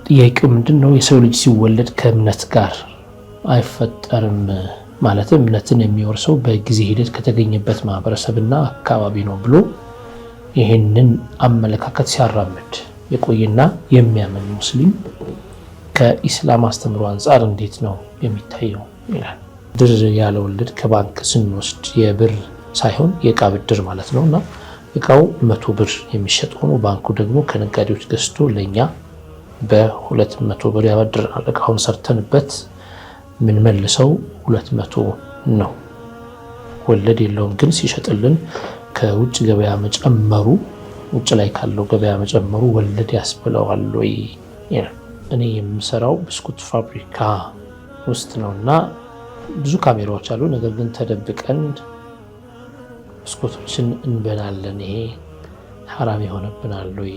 ጥያቄው ምንድነው? የሰው ልጅ ሲወለድ ከእምነት ጋር አይፈጠርም ማለትም እምነትን የሚወርሰው በጊዜ ሂደት ከተገኘበት ማህበረሰብና አካባቢ ነው ብሎ ይህንን አመለካከት ሲያራምድ የቆየና የሚያምን ሙስሊም ከኢስላም አስተምሮ አንጻር እንዴት ነው የሚታየው ይላል። ብድር ያለ ወለድ ከባንክ ስንወስድ የብር ሳይሆን የእቃ ብድር ማለት ነውና እቃው 100 ብር የሚሸጥ ሆኖ ባንኩ ደግሞ ከነጋዴዎች ገዝቶ ለኛ በ200 ብር ያበድራል። እቃውን ሰርተንበት ምን መልሰው 200 ነው። ወለድ የለውም። ግን ሲሸጥልን ከውጭ ገበያ መጨመሩ ውጭ ላይ ካለው ገበያ መጨመሩ ወለድ ያስብለዋል ወይ? እኔ የምሰራው ብስኩት ፋብሪካ ውስጥ ነውና ብዙ ካሜራዎች አሉ። ነገር ግን ተደብቀን ብስኩቶችን እንበላለን። ይሄ ሐራም ይሆንብናል ወይ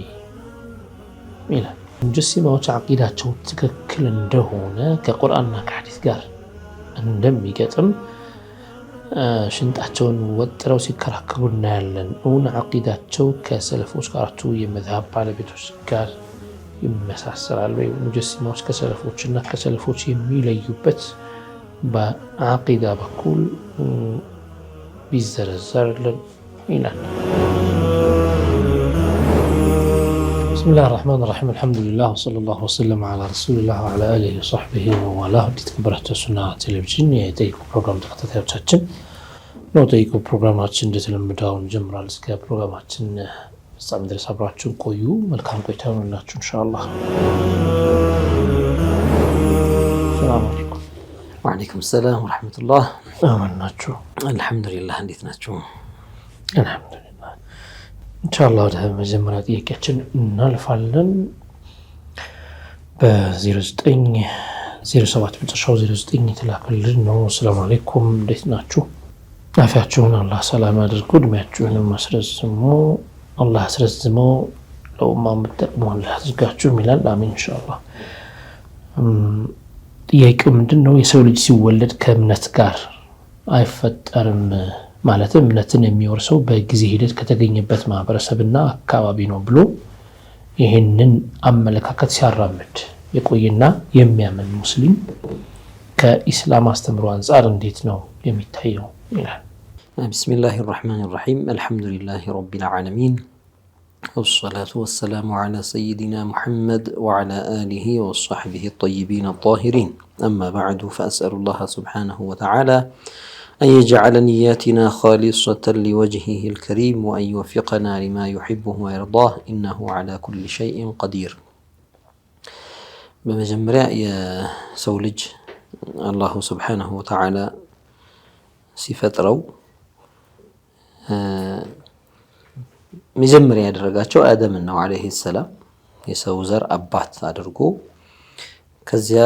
ይላል። ሙጀሲማዎች አቂዳቸው ትክክል እንደሆነ ከቁርአንና ከሐዲስ ጋር እንደሚገጥም ሽንጣቸውን ወጥረው ሲከራከሩ እናያለን። እውን አቂዳቸው ከሰለፎች ጋርቱ የመዝሀብ ባለቤቶች ጋር ይመሳሰላል ወይ? ሙጀሲማዎች ከሰለፎችና ከሰለፎች የሚለዩበት በአቂዳ በኩል ቢዘረዘርልን ይላል። بسم الله الرحمن الرحيم الحمد لله وصلى الله وسلم على رسول الله وعلى آله وصحبه وموالاه የተከበራችሁ ሱና ቴሌቪዥን የጠይቁ ፕሮግራም ተከታታዮቻችን ነው። ጠይቁ ፕሮግራማችን እንደተለመደው ጀምሯል። እስከ ፕሮግራማችን ፍጻሜ ድረስ አብራችሁን ቆዩ። መልካም ቆይታ ይሁንላችሁ ኢንሻአላህ። ሰላም አለይኩም። ወአለይኩም ሰላም ወራህመቱላህ። አማናችሁ? አልሐምዱሊላህ። እንዴት ናችሁ? አልሐምዱሊላህ። ኢንሻአላህ ወደ መጀመሪያ ጥያቄያችን እናልፋለን። በ0907 መጨረሻው 09 የተላከልን ነው። ሰላም አለይኩም እንዴት ናችሁ? አፊያችሁን አላህ ሰላም ያድርጉ። እድሜያችሁንም አስረዝሞ አላህ አስረዝሞ ለኡማ የምትጠቅሙ አላህ ያድርጋችሁ ይላል። አሚን ኢንሻአላህ። ጥያቄው ምንድነው? የሰው ልጅ ሲወለድ ከእምነት ጋር አይፈጠርም ማለትም እምነትን የሚወርሰው በጊዜ ሂደት ከተገኘበት ማህበረሰብና አካባቢ ነው ብሎ ይህንን አመለካከት ሲያራምድ የቆየና የሚያምን ሙስሊም ከኢስላም አስተምሮ አንጻር እንዴት ነው የሚታየው ይላል። ቢስሚላሂ ራህማኒ ራሂም አልሐምዱሊላሂ ረቢል ዓለሚን ወሰላቱ ወሰላሙ ዐላ ሰይዲና ሙሐመድ ወዐላ አሊሂ ወሰሕቢሂ ጠይቢን ጣሂሪን አማ በዕዱ ፈአስአሉላህ ሱብሓነሁ ወተዓላ أن يجعل نياتنا خالصة لوجهه الكريم وأن يوفقنا لما يحبه ويرضاه إنه على كل شيء قدير. بمجمرة يا سولج الله سبحانه وتعالى صفة رو مجمرة يدرجاتشو آدم النو عليه السلام يسوزر أبات أدرجو ከዚያ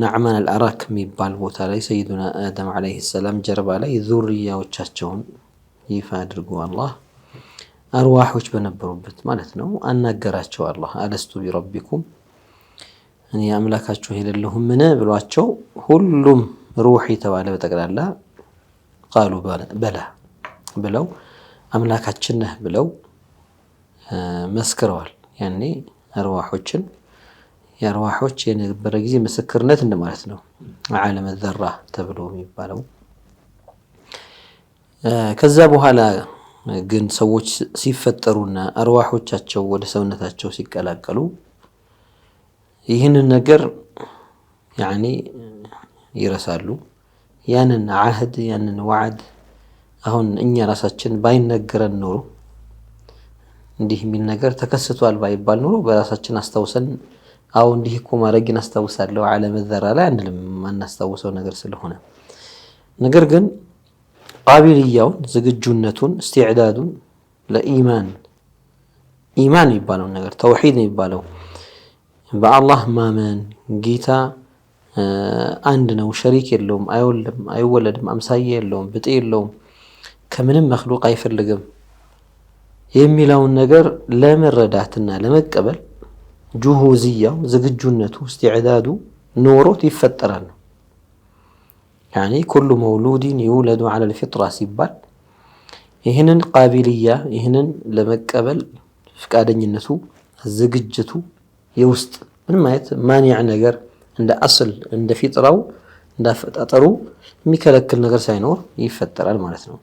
ነዕማን አልአራክ የሚባል ቦታ ላይ ሰይዱና አደም ዓለይሂ ሰላም ጀርባ ላይ ዙርያዎቻቸውን ይፋ አድርጎ አላህ አርዋሖች በነበሩበት ማለት ነው አናገራቸው። አላህ አለስቱ ቢረቢኩም እኔ አምላካችሁ አይደለሁምን ብሏቸው ሁሉም ሩህ የተባለ በጠቅላላ ቃሉ በላ ብለው አምላካችን ነህ ብለው መስክረዋል። ያኔ አርዋሖችን የአርዋሖች የነበረ ጊዜ ምስክርነት እንደማለት ነው። ዓለም ዘራ ተብሎ የሚባለው ከዛ በኋላ ግን ሰዎች ሲፈጠሩና አርዋሖቻቸው ወደ ሰውነታቸው ሲቀላቀሉ ይህንን ነገር ያኒ ይረሳሉ። ያንን ዓህድ ያንን ወዓድ አሁን እኛ ራሳችን ባይነገረን ኖሮ እንዲህ የሚል ነገር ተከስቷል ባይባል ኖሮ በራሳችን አስተውሰን አው እንዲህ እኮ ማረግን አስተውሳለሁ ዓለም ዘራ ላይ አንልም ማናስተውሰው ነገር ስለሆነ። ነገር ግን ቃቢልያውን ዝግጁነቱን استعدادን ለኢማን ኢማን የሚባለው ነገር ተውሂድ የሚባለው በአላህ ማመን ጌታ አንድ ነው፣ ሸሪክ የለውም፣ አይወለድም፣ አምሳያ የለውም፣ ብጤ የለውም ከምንም መክሉቅ አይፈልግም የሚለውን ነገር ለመረዳትና ለመቀበል ጁሁዝያው ዝግጁነቱ استعداد ኖሮት ይፈጠራል يعني كل مولود يولد على الفطرة ሲባል ይህንን ቃቢልያ ይህንን ለመቀበል ፍቃደኝነቱ ዝግጅቱ የውስጥ ምንም አይነት ማንያ ነገር እንደ አስል እንደ ፊጥራው እንደ ፈጣጠሩ የሚከለክል ነገር ሳይኖር ይፈጠራል ማለት ነው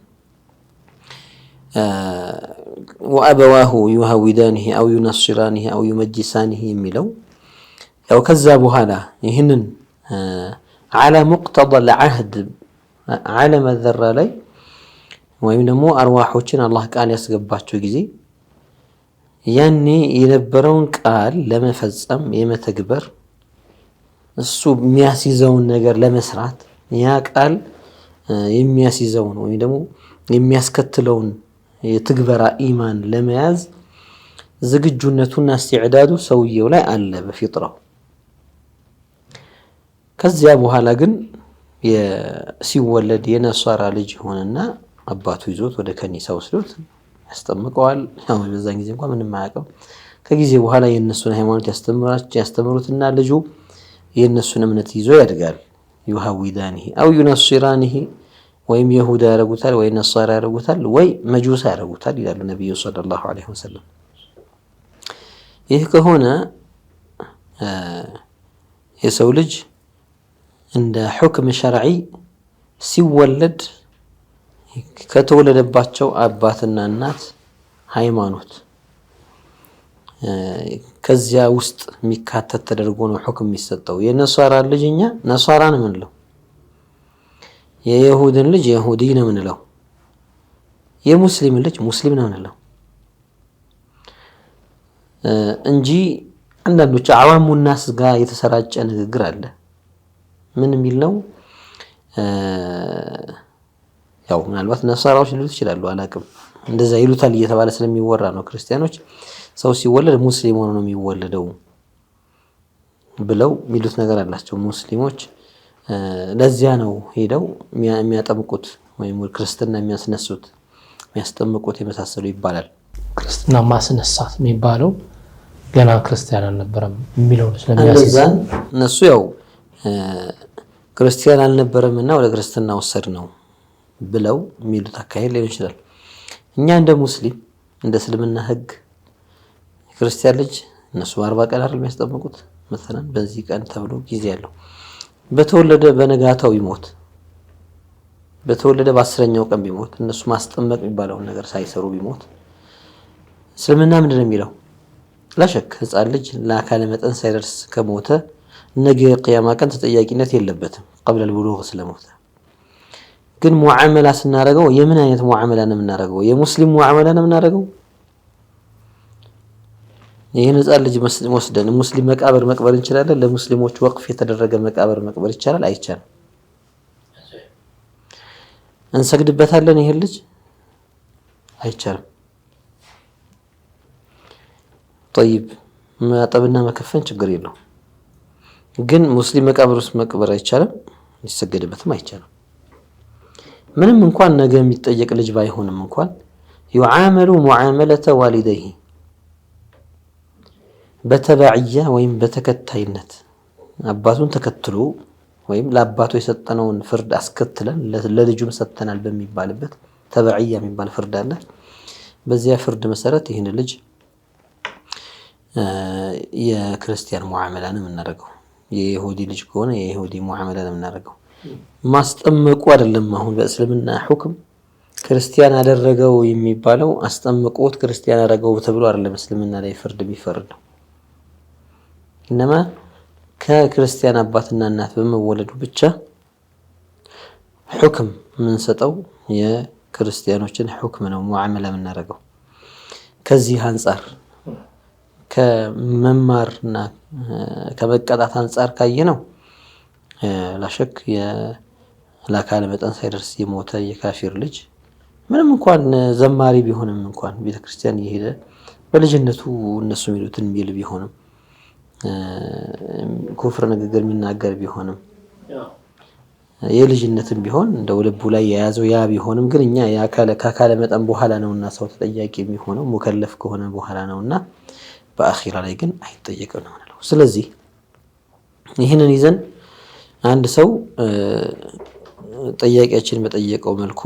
وأبواه يهودانه أو ينصرانه أو يمجسانه የሚለው ያው ከዛ በኋላ ይህንን على مقتضى العهد ዓለም الذرة ላይ ወይም ደግሞ አርዋሖችን አላህ ቃል ያስገባቸው ጊዜ ያኔ የነበረውን ቃል ለመፈጸም የመተግበር እሱ የሚያስይዘውን ነገር ለመስራት ያ ቃል የሚያስይዘውን ወይም ደግሞ የሚያስከትለውን የትግበራ ኢማን ለመያዝ ዝግጁነቱና استعدادው ሰውየው ላይ አለ በፊጥራው ከዚያ በኋላ ግን ሲወለድ የነሷራ ልጅ ሆነና አባቱ ይዞት ወደ ከኒሳ ወስዶት ያስጠምቀዋል ያው በዛን ጊዜ እንኳን ምንም አያውቅም ከጊዜ በኋላ የነሱን ሃይማኖት ያስተምሩትና ልጁ የነሱን እምነት ይዞ ያድጋል يهودانه أو ينصرانه ወይም ይሁዳ ያረጉታል ወይ ነሷራ ያረጉታል ወይ መጁሳ ያረጉታል ይላል ነብዩ ሰለላሁ ዐለይሂ ወሰለም ይህ ከሆነ የሰው ልጅ እንደ ሁክም ሸርዒ ሲወለድ ከተወለደባቸው አባትና እናት ሃይማኖት ከዚያ ውስጥ የሚካተት ተደርጎ ነው ሁክም የሚሰጠው የነሷራ ልጅኛ ነሷራ ነው ምንለው የይሁድን ልጅ ይሁዲ ነው ምንለው የሙስሊም ልጅ ሙስሊም ነው ምንለው እንጂ አንዳንዶች አዋሙ الناس ጋር የተሰራጨ ንግግር አለ ምን የሚል ነው ያው ምናልባት ነሳራዎች ሊሉት ይችላሉ አላቅም እንደዛ ይሉታል እየተባለ ስለሚወራ ነው ክርስቲያኖች ሰው ሲወለድ ሙስሊም ሆኖ ነው የሚወለደው ብለው ሚሉት ነገር አላቸው ሙስሊሞች ለዚያ ነው ሄደው የሚያጠምቁት ወይም ክርስትና የሚያስነሱት የሚያስጠምቁት የመሳሰሉ ይባላል ክርስትና ማስነሳት የሚባለው ገና ክርስቲያን አልነበረም የሚለው ስለሚያስይዝ እነሱ ያው ክርስቲያን አልነበረምና ወደ ክርስትና ወሰድ ነው ብለው ሚሉት አካሄድ ሊሆን ይችላል እኛ እንደ ሙስሊም እንደ እስልምና ህግ ክርስቲያን ልጅ እነሱ 40 ቀን አይደል የሚያስጠምቁት مثلا በዚህ ቀን ተብሎ ጊዜ ያለው በተወለደ በነጋታው ይሞት በተወለደ በ10ኛው ቀን ቢሞት እነሱ ማስጠመቅ የሚባለው ነገር ሳይሰሩ ቢሞት እስልምና ምንድነው የሚለው ላሸክ ህፃን ልጅ ለአካለ መጠን ሳይደርስ ከሞተ ነገ ቂያማ ቀን ተጠያቂነት የለበትም قبل البلوغ ስለሞተ ግን ሙዓመላ ስናረጋው የምን አይነት ሙዓመላ ነው የምናረጋው የሙስሊም ሙዓመላ ነው የምናረጋው ይሄን ህፃን ልጅ ወስደን ሙስሊም መቃብር መቅበር እንችላለን ለሙስሊሞች ወቅፍ የተደረገ መቃብር መቅበር ይቻላል አይቻልም እንሰግድበታለን ይሄን ልጅ አይቻልም طيب ማጠብና መከፈን ችግር የለው ግን ሙስሊም መቃብር ውስጥ መቅበር አይቻልም ሊሰገድበትም አይቻልም ምንም እንኳን ነገ የሚጠየቅ ልጅ ባይሆንም እንኳን يعامل معاملة والديه በተባዕያ ወይም በተከታይነት አባቱን ተከትሎ ወይም ለአባቱ የሰጠነውን ፍርድ አስከትለን ለልጁም ሰጥተናል በሚባልበት ተባዕያ የሚባል ፍርድ አለ በዚያ ፍርድ መሰረት ይሄን ልጅ የክርስቲያን ሙዓመላ ነው የምናደርገው የይሁዲ ልጅ ከሆነ የይሁዲ ሙዓመላ ነው የምናደርገው ማስጠመቁ አይደለም አሁን በእስልምና ሁክም ክርስቲያን አደረገው የሚባለው አስጠምቆት ክርስቲያን አደረገው ተብሎ አይደለም እስልምና ላይ ፍርድ ቢፈርደው እንማ ከክርስቲያን አባትና እናት በመወለዱ ብቻ ሁክም ምን ሰጠው የክርስቲያኖችን ሁክም ነው ሙዓመላ የምናደርገው ከዚህ አንፃር ከመማርና ከመቀጣት አንፃር ካየነው ላሸክ የላካለ መጠን ሳይደርስ የሞተ የካፊር ልጅ ምንም እንኳን ዘማሪ ቢሆንም እንኳን ቤተክርስቲያን እየሄደ በልጅነቱ እነሱ የሚሉትን ቢል ቢሆንም ኩፍር ንግግር የሚናገር ቢሆንም የልጅነትም ቢሆን እንደው ልቡ ላይ የያዘው ያ ቢሆንም ግን እኛ ካካለ መጠን በኋላ ነውና ሰው ተጠያቂ የሚሆነው ሙከለፍ ከሆነ በኋላ ነውና በአኺራ ላይ ግን አይጠየቅም ነው ማለት ነው። ስለዚህ ይህንን ይዘን አንድ ሰው ጠያቂያችን በጠየቀው መልኩ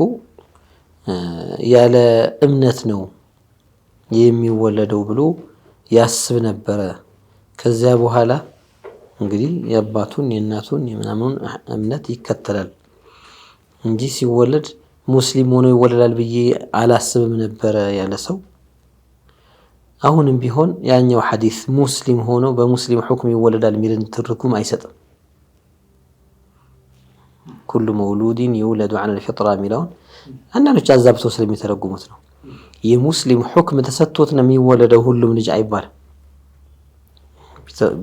ያለ እምነት ነው የሚወለደው ብሎ ያስብ ነበረ። ከዚያ በኋላ እንግዲህ የአባቱን የእናቱን የምናምኑን እምነት ይከተላል እንጂ ሲወለድ ሙስሊም ሆኖ ይወለዳል ብዬ አላስብም ነበረ ያለ ሰው አሁንም ቢሆን ያኛው ሐዲስ ሙስሊም ሆኖ በሙስሊም ሁክም ይወለዳል የሚልን ትርጉም አይሰጥም። ኩሉ መውሉድን ይውለዱ ዐለል ፊጥራ የሚለውን አንዳንዶች አዛብተው ስለሚተረጉሙት ነው። የሙስሊም ሁክም ተሰጥቶት ነው የሚወለደው ሁሉም ልጅ አይባልም።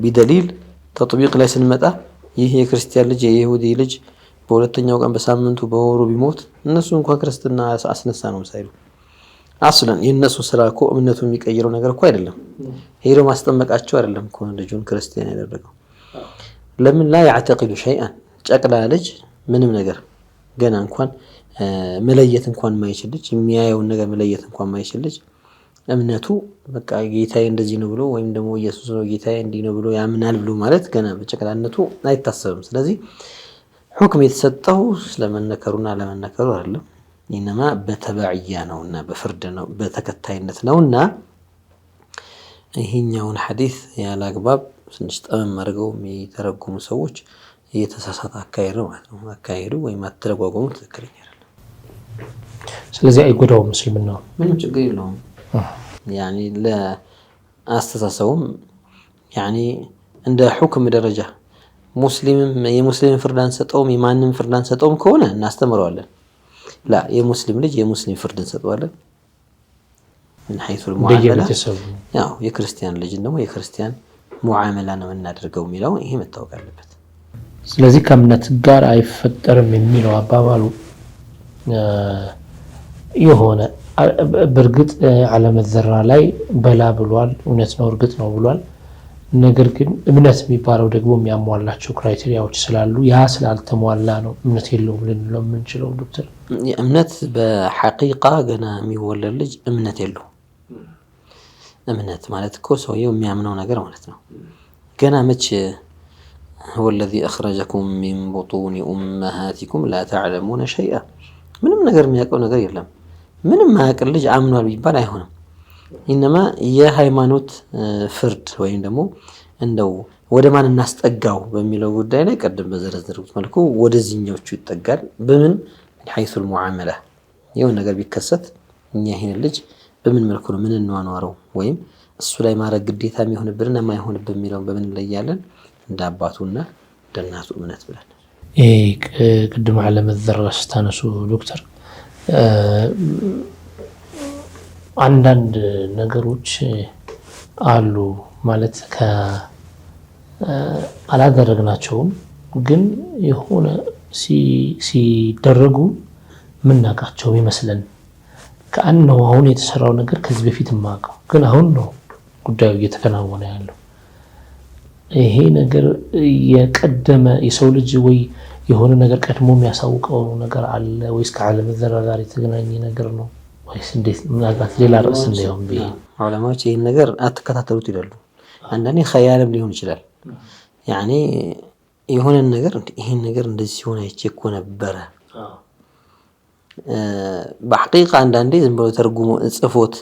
ቢደሊል ተጥቢቅ ላይ ስንመጣ ይህ የክርስቲያን ልጅ የይሁዲ ልጅ በሁለተኛው ቀን በሳምንቱ በወሩ ቢሞት እነሱ እንኳን ክርስትና አስነሳ ነው ሳይሉ አስለን የነሱ ስራ እኮ እምነቱ የሚቀይረው ነገር እኮ አይደለም። ሄዶ ማስጠመቃቸው አይደለም እኮ ልጁን ክርስቲያን ያደረገው። ለምን ላ ያዕተቂዱ ሸይአን ጨቅላ ልጅ ምንም ነገር ገና እንኳን መለየት እንኳን ማይችል ልጅ የሚያየውን ነገር መለየት እንኳን ማይችል ልጅ እምነቱ በቃ ጌታዬ እንደዚህ ነው ብሎ ወይም ደግሞ ኢየሱስ ነው ጌታዬ እንዲህ ነው ብሎ ያምናል ብሎ ማለት ገና በጨቅላነቱ አይታሰብም። ስለዚህ ሁክም የተሰጠው ስለመነከሩና ለመነከሩ አይደለም። ኢነማ በተባዕያ ነውና በፍርድ ነው በተከታይነት ነውና ይሄኛውን ሐዲስ ያለ አግባብ ትንሽ ጠመም አድርገው የሚተረጉሙ ሰዎች የተሳሳተ አካሄድ ነው ማለት ነው። አካሄዱ ወይም አተረጓጎሙ ትክክለኛ አይደለም። ስለዚህ አይጎዳውም ሙስሊምና ምንም ችግር የለውም። ያኒ ለአስተሳሰቡም ያኒ እንደ ሁክም ደረጃ ሙስሊምም የሙስሊም ፍርድ አንሰጠውም የማንም ፍርድ አንሰጠውም ከሆነ እናስተምረዋለን። ላ የሙስሊም ልጅ የሙስሊም ፍርድ እንሰጠዋለን። من حيث المعاملة ያው የክርስቲያን ልጅ ደግሞ የክርስቲያን ሙዓመላ ነው እናደርገው የሚለው ይሄ መታወቅ አለበት። ስለዚህ ከእምነት ጋር አይፈጠርም የሚለው አባባሉ የሆነ በእርግጥ ዓለም ዘራ ላይ በላ ብሏል፣ እውነት ነው፣ እርግጥ ነው ብሏል። ነገር ግን እምነት የሚባለው ደግሞ የሚያሟላቸው ክራይቴሪያዎች ስላሉ ያ ስላልተሟላ ነው እምነት የለውም ልንለው የምንችለው። ዶክተር እምነት በሐቂቃ ገና የሚወለድ ልጅ እምነት የለውም። እምነት ማለት እኮ ሰውየው የሚያምነው ነገር ማለት ነው። ገና መች هو الذي أخرجكم من بطون أمهاتكم لا تعلمون شيئا ምንም ነገር የሚያውቀው ነገር የለም። ምንም ማያውቅ ልጅ አምኗል ቢባል አይሆንም። ኢነማ የሃይማኖት ፍርድ ወይም ደግሞ እንደው ወደ ማን እናስጠጋው በሚለው ጉዳይ ላይ ቀደም በዘረዘሩት መልኩ ወደዚህኞቹ ይጠጋል። በምን حيث المعاملة የሆነ ነገር ቢከሰት እኛ ይሄን ልጅ በምን መልኩ ነው ምን እንዋኗረው ወይም እሱ ላይ ማድረግ ግዴታ የሚሆንብንና የማይሆንብን የሚለውን በምን እንለያለን? እንደ አባቱና እንደ እናቱ እምነት ብለን ቅድም ዓለም ዘራ ስታነሱ ዶክተር አንዳንድ ነገሮች አሉ ማለት አላደረግናቸውም ግን የሆነ ሲደረጉ ምናቃቸው ይመስለን ከአንነው አሁን የተሰራው ነገር ከዚህ በፊት ማቀው ግን አሁን ነው ጉዳዩ እየተከናወነ ያለው። ይሄ ነገር የቀደመ የሰው ልጅ ወይ የሆነ ነገር ቀድሞ የሚያሳውቀው ነገር አለ ወይስ ከዓለም ዘራ ጋር የተገናኘ ነገር ነው ወይስ እንዴት? ምናልባት ሌላ ርዕስ እንደውም ዑለማዎች ይሄን ነገር አትከታተሉት ይላሉ። አንዳንዴ ኸያልም ሊሆን ይችላል። ያኒ የሆነ ነገር ይሄን ነገር እንደዚህ ሲሆን አይቼ እኮ ነበረ በሐቂቃ አንዳንዴ ዝም ብሎ ተርጉሞ ጽፎት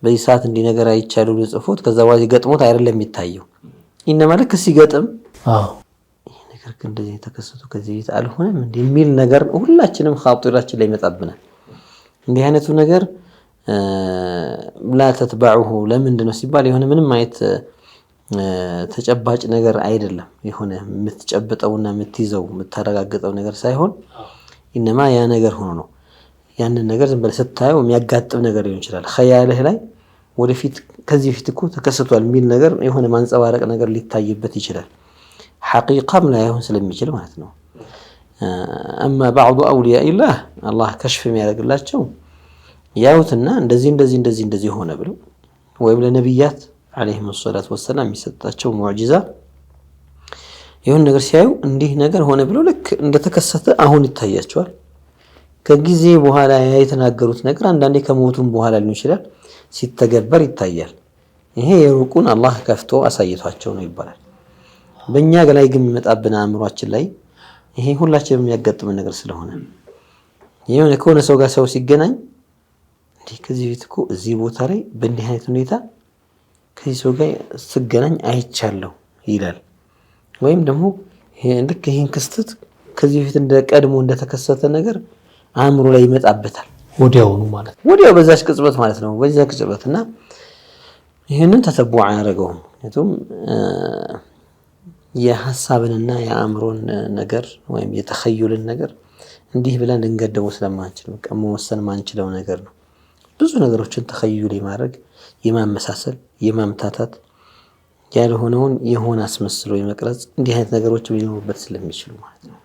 በዚህ ሰዓት እንዲህ ነገር አይቻሉ ጽፎት ከዛ በኋላ ገጥሞት አይደለም የሚታየው። ኢነማ ለክ ሲገጥም ይሄ ነገር እንደዚህ ተከሰቱ ከዚህ ቤት አልሆነም እንደሚል ነገር ሁላችንም ኻጢራችን ላይ ይመጣብናል። እንዲህ አይነቱ ነገር لا تتبعه ለምንድን ነው ሲባል የሆነ ምንም አይነት ተጨባጭ ነገር አይደለም። የሆነ የምትጨብጠውና የምትይዘው የምታረጋግጠው ነገር ሳይሆን ኢነማ ያ ነገር ሆኖ ነው። ያንን ነገር ዝም ብለህ ስታየው የሚያጋጥም ነገር ሊሆን ይችላል። ኸያልህ ላይ ወደፊት ከዚህ በፊት እኮ ተከስቷል የሚል ነገር የሆነ ማንጸባረቅ ነገር ሊታይበት ይችላል። ሐቂቃም ላይ አይሆን ስለሚችል ማለት ነው። አማ بعض اولياء الله አላህ ከሽፍ የሚያደርግላቸው ያዩትና እንደዚህ ሆነ ብለው ወይም ለነብያት አለይሂም ሰላቱ ወሰላም የሚሰጣቸው ሙዕጂዛ የሆነ ነገር ሲያዩ እንዲህ ነገር ሆነ ብሎ ልክ እንደተከሰተ አሁን ይታያቸዋል። ከጊዜ በኋላ የተናገሩት ነገር አንዳንዴ ከሞቱም በኋላ ሊሆን ይችላል ሲተገበር ይታያል። ይሄ የሩቁን አላህ ከፍቶ አሳይቷቸው ነው ይባላል። በእኛ ላይ ግን የሚመጣብን አእምሯችን ላይ ይሄ ሁላችንም የሚያጋጥመን ነገር ስለሆነ የሆነ ከሆነ ሰው ጋር ሰው ሲገናኝ እንዲህ ከዚህ በፊት እኮ እዚህ ቦታ ላይ በእንዲህ አይነት ሁኔታ ከዚህ ሰው ጋር ስገናኝ አይቻለሁ ይላል። ወይም ደግሞ ልክ ይሄን ክስተት ከዚህ በፊት እንደቀድሞ እንደተከሰተ ነገር አእምሮ ላይ ይመጣበታል ወዲያውኑ ማለት ነው። ወዲያው በዛች ቅጽበት ማለት ነው። በዛች ቅጽበት እና ይሄንን ተተቡዕ አያደርገውም። ምክንያቱም የሐሳብንና የአእምሮን ነገር ወይም የተኸዩልን ነገር እንዲህ ብለን ልንገደበው ስለማንችል በቃ መወሰን ማንችለው ነገር ነው። ብዙ ነገሮችን ተኸዩል የማድረግ የማመሳሰል፣ የማምታታት ያልሆነውን የሆነ አስመስሎ የመቅረጽ እንዲህ አይነት ነገሮች ሊኖሩበት ስለሚችሉ ማለት ነው።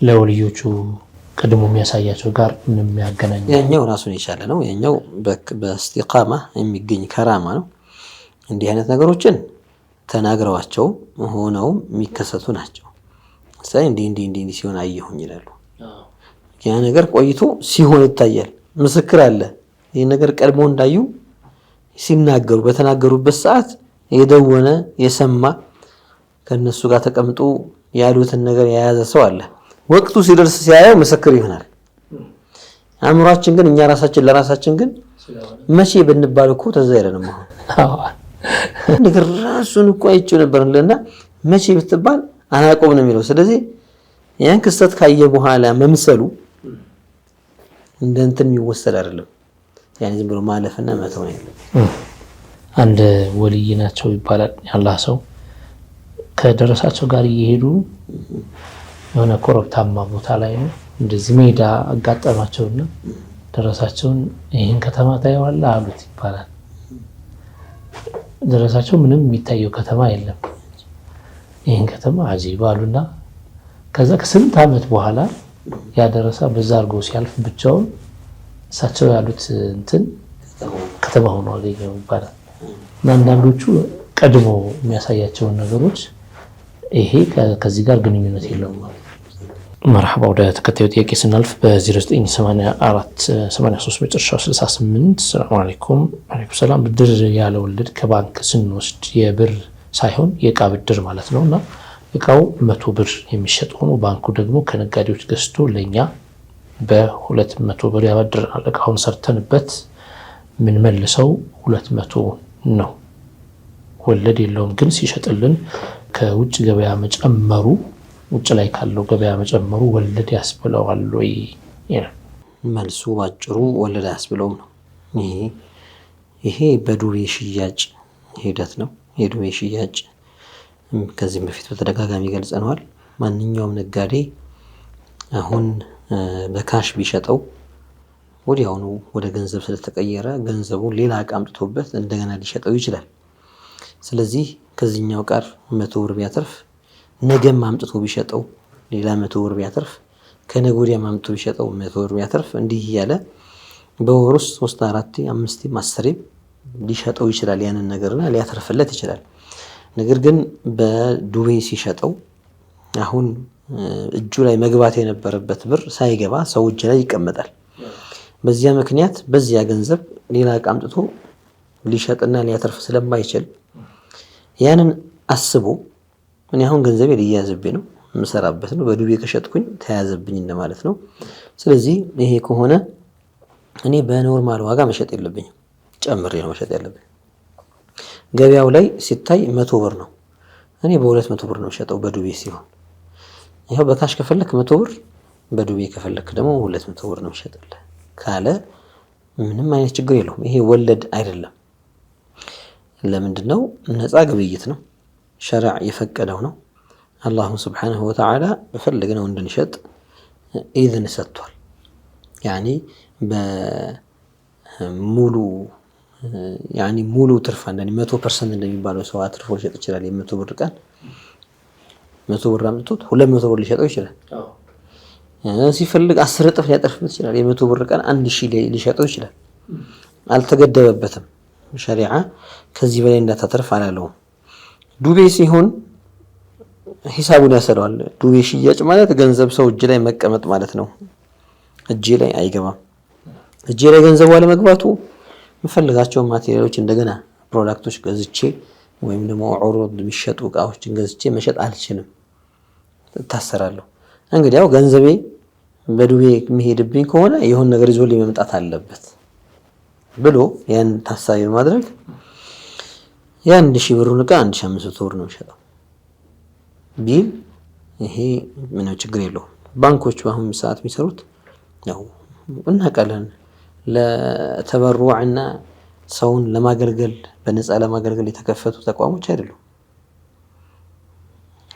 ለወልዮቹ ቀድሞ የሚያሳያቸው ጋር ምንም ያገናኝ ያኛው ራሱን የቻለ ነው። ያኛው በእስቲቃማ የሚገኝ ከራማ ነው። እንዲህ አይነት ነገሮችን ተናግረዋቸው ሆነው የሚከሰቱ ናቸው። ስለዚህ እንዲህ ሲሆን አየሁኝ ይላሉ። ያ ነገር ቆይቶ ሲሆን ይታያል። ምስክር አለ። ይህ ነገር ቀድሞ እንዳዩ ሲናገሩ በተናገሩበት ሰዓት የደወነ የሰማ ከነሱ ጋር ተቀምጦ ያሉትን ነገር የያዘ ሰው አለ። ወቅቱ ሲደርስ ሲያየው ምስክር ይሆናል። አእምሯችን ግን እኛ ራሳችን ለራሳችን ግን መቼ ብንባል እኮ ተዛ አይደለም። አሁን ነገር ራሱን እኮ አይቼው ነበርና መቼ ብትባል አናቆም ነው የሚለው። ስለዚህ ያን ክስተት ካየ በኋላ መምሰሉ እንደ እንትን የሚወሰድ አይደለም። ያን ዝም ብሎ ማለፍና መተው ነው። አንድ ወልይ ናቸው ይባላል ያላህ ሰው ከደረሳቸው ጋር እየሄዱ የሆነ ኮረብታማ ቦታ ላይ ነው እንደዚህ ሜዳ አጋጠማቸውና ደረሳቸውን ይህን ከተማ ታየዋለህ አሉት ይባላል። ደረሳቸው ምንም የሚታየው ከተማ የለም። ይህን ከተማ አጂብ አሉና ከዛ ከስንት ዓመት በኋላ ያደረሳ በዛ አድርጎ ሲያልፍ ብቻውን እሳቸው ያሉት እንትን ከተማ ሆኖ አገኘው ይባላል። እና አንዳንዶቹ ቀድሞ የሚያሳያቸውን ነገሮች ይሄ ከዚህ ጋር ግንኙነት የለውም ማለት ነው። መርሐባ። ወደ ተከታዩ ጥያቄ ስናልፍ በ0984 83 መጨረሻው 68 ሰላም አለይኩም። ወአለይኩም ሰላም። ብድር ያለ ወለድ ከባንክ ስንወስድ የብር ሳይሆን የእቃ ብድር ማለት ነውና እቃው 100 ብር የሚሸጥ ሆኖ ባንኩ ደግሞ ከነጋዴዎች ገዝቶ ለኛ በ200 ብር ያበድራል። እቃውን ሰርተንበት ምን መልሰው 200 ነው። ወለድ የለውም ግን ሲሸጥልን ከውጭ ገበያ መጨመሩ ውጭ ላይ ካለው ገበያ መጨመሩ ወለድ ያስብለዋል ወይ? መልሱ ባጭሩ ወለድ ያስብለውም ነው። ይሄ በዱቤ ሽያጭ ሂደት ነው። የዱቤ ሽያጭ ከዚህም በፊት በተደጋጋሚ ገልጸነዋል። ማንኛውም ነጋዴ አሁን በካሽ ቢሸጠው ወዲያውኑ ወደ ገንዘብ ስለተቀየረ ገንዘቡን ሌላ እቃ አምጥቶበት እንደገና ሊሸጠው ይችላል። ስለዚህ ከዚህኛው ጋር 100 ብር ቢያተርፍ ነገም አምጥቶ ቢሸጠው ሌላ 100 ብር ቢያተርፍ ከነገ ወዲያም አምጥቶ ቢሸጠው 100 ብር ቢያተርፍ እንዲህ እያለ በወር ውስጥ 3 4 5 10 ሊሸጠው ይችላል። ያንን ነገርና ሊያተርፍለት ይችላል። ነገር ግን በዱቤ ሲሸጠው አሁን እጁ ላይ መግባት የነበረበት ብር ሳይገባ ሰው እጅ ላይ ይቀመጣል። በዚያ ምክንያት በዚያ ገንዘብ ሌላ እቃ አምጥቶ ሊሸጥና ሊያተርፍ ስለማይችል ያንን አስቦ እኔ አሁን ገንዘቤ ሊያዝብኝ ነው የምሰራበት ነው በዱቤ ከሸጥኩኝ ተያዘብኝ እንደማለት ነው። ስለዚህ ይሄ ከሆነ እኔ በኖርማል ዋጋ መሸጥ የለብኝም፣ ጨምሬ ነው መሸጥ ያለብኝ። ገበያው ላይ ሲታይ 100 ብር ነው፣ እኔ በ200 ብር ነው ሸጠው በዱቤ ሲሆን። ይሄው በካሽ ከፈለክ 100 ብር፣ በዱቤ ከፈለክ ደግሞ 200 ብር ነው ሸጥልህ ካለ ምንም አይነት ችግር የለውም። ይሄ ወለድ አይደለም። ለምንድነው? ነፃ ግብይት ነው። ሸርዕ የፈቀደው ነው። አላሁ ስብሓነሁ ወተዓላ በፈለግነው እንድንሸጥ ኢዝን ሰጥቷል። ያኒ በሙሉ ሙሉ ትርፍ አንዳንዴ 100% እንደሚባለው ሰው አትርፎ ሊሸጥ ይችላል። የ100 ብር ቀን 100 ብር አምጥቶት 200 ብር ሊሸጠው ይችላል። ሲፈልግ 10 እጥፍ ሊያተርፍበት ይችላል። የ100 ብር ቀን 1000 ሊሸጠው ይችላል። አልተገደበበትም። ሸሪዓ ከዚህ በላይ እንዳታተርፍ አላለውም። ዱቤ ሲሆን ሂሳቡን ያሰለዋል። ዱቤ ሽያጭ ማለት ገንዘብ ሰው እጅ ላይ መቀመጥ ማለት ነው። እጅ ላይ አይገባም። እጅ ላይ ገንዘቡ አለመግባቱ የምፈልጋቸው ማቴሪያሎች እንደገና ፕሮዳክቶች ገዝቼ ወይም ደግሞ ዑሩድ የሚሸጡ እቃዎችን ገዝቼ መሸጥ አልችልም፣ እታሰራለሁ። እንግዲህ ያው ገንዘቤ በዱቤ የሚሄድብኝ ከሆነ የሆነ ነገር ይዞልኝ መምጣት አለበት ብሎ ያን ታሳቢ ማድረግ የ1000 ብሩን እቃ 1500 ብር ነው የሚሸጠው ቢል ይሄ ምንም ችግር የለውም። ባንኮች በአሁኑ ሰዓት የሚሰሩት ያው እናውቃለን ለተበሩዕና ሰውን ለማገልገል በነፃ ለማገልገል የተከፈቱ ተቋሞች አይደሉም።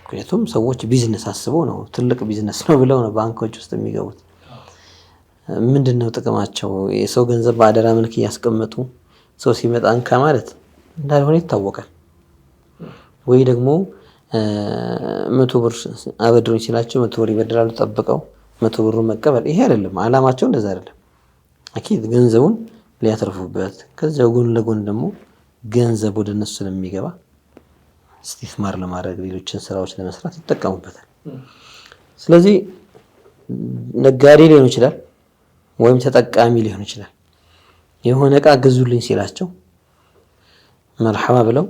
ምክንያቱም ሰዎች ቢዝነስ አስበው ነው ትልቅ ቢዝነስ ነው ብለው ነው ባንኮች ውስጥ የሚገቡት። ምንድነው ጥቅማቸው? የሰው ገንዘብ በአደራ መልክ እያስቀመጡ ሰው ሲመጣ እንካ ማለት እንዳልሆነ ይታወቃል። ወይ ደግሞ 100 ብር አበድሩኝ ሲላቸው 100 ብር ይበድራሉ ጠብቀው 100 ብሩን መቀበል። ይሄ አይደለም አላማቸው፣ እንደዛ አይደለም። አኪድ ገንዘቡን ሊያተርፉበት ከዛው ጎን ለጎን ደግሞ ገንዘብ ወደ እነሱ ስለሚገባ እስቲስማር ለማድረግ ሌሎችን ስራዎች ለመስራት ይጠቀሙበታል። ስለዚህ ነጋዴ ሊሆን ይችላል ወይም ተጠቃሚ ሊሆን ይችላል። የሆነ እቃ ገዙልኝ ሲላቸው መርሐባ ብለው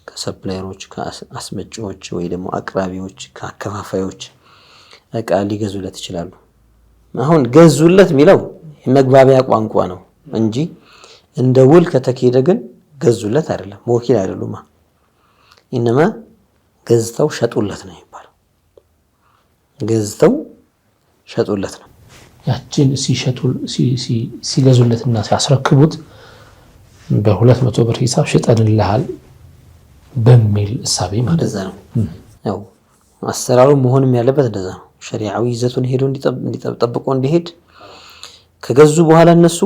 ከሰፕላየሮች ከአስመጪዎች ወይ ደግሞ አቅራቢዎች ከአከፋፋዮች እቃ ሊገዙለት ይችላሉ። አሁን ገዙለት የሚለው መግባቢያ ቋንቋ ነው እንጂ እንደ ውል ከተካሄደ ግን ገዙለት አይደለም፣ ወኪል አይደሉም። ኢነማ ገዝተው ሸጡለት ነው የሚባለው። ገዝተው ሸጡለት ነው። ያችን ሲገዙለትና ሲያስረክቡት በ200 ብር ሂሳብ ሽጠንልሃል በሚል እሳቤ ማለት ነው። ያው አሰራሩ መሆንም ያለበት እንደዛ ነው። ሸሪዓዊ ይዘቱን ሄዶ እንዲጠብቆ እንዲሄድ ከገዙ በኋላ እነሱ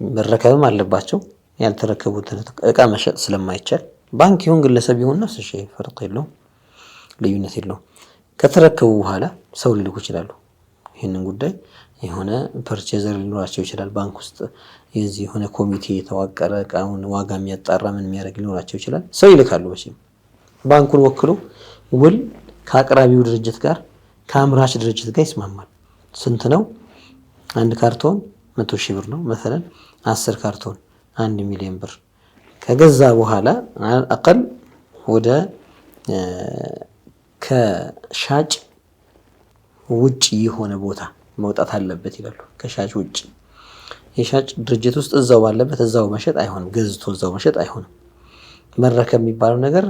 መረከብም አለባቸው። ያልተረከቡትን እቃ መሸጥ ስለማይቻል ባንክ ይሁን ግለሰብ ይሁን ነፍስ ሸይ ፈርቅ የለውም፣ ልዩነት የለውም። ከተረከቡ በኋላ ሰው ሊልኩ ይችላሉ። ይህንን ጉዳይ የሆነ ፐርቼዘር ሊኖራቸው ይችላል። ባንክ ውስጥ የዚህ የሆነ ኮሚቴ የተዋቀረ እቃውን ዋጋ የሚያጣራ ምን የሚያደርግ ሊኖራቸው ይችላል። ሰው ይልካሉ። መቼም ባንኩን ወክሎ ውል ከአቅራቢው ድርጅት ጋር ከአምራች ድርጅት ጋር ይስማማል። ስንት ነው? 1 ካርቶን 100,000 ብር ነው መሰለን 10 ካርቶን 1 ሚሊዮን ብር ከገዛ በኋላ አቀል ወደ ከሻጭ ውጪ የሆነ ቦታ መውጣት አለበት ይላሉ። ከሻጭ ውጪ የሻጭ ድርጅት ውስጥ እዛው ባለበት እዛው መሸጥ አይሆንም። ገዝቶ እዛው መሸጥ አይሆንም። መረከብ የሚባለው ነገር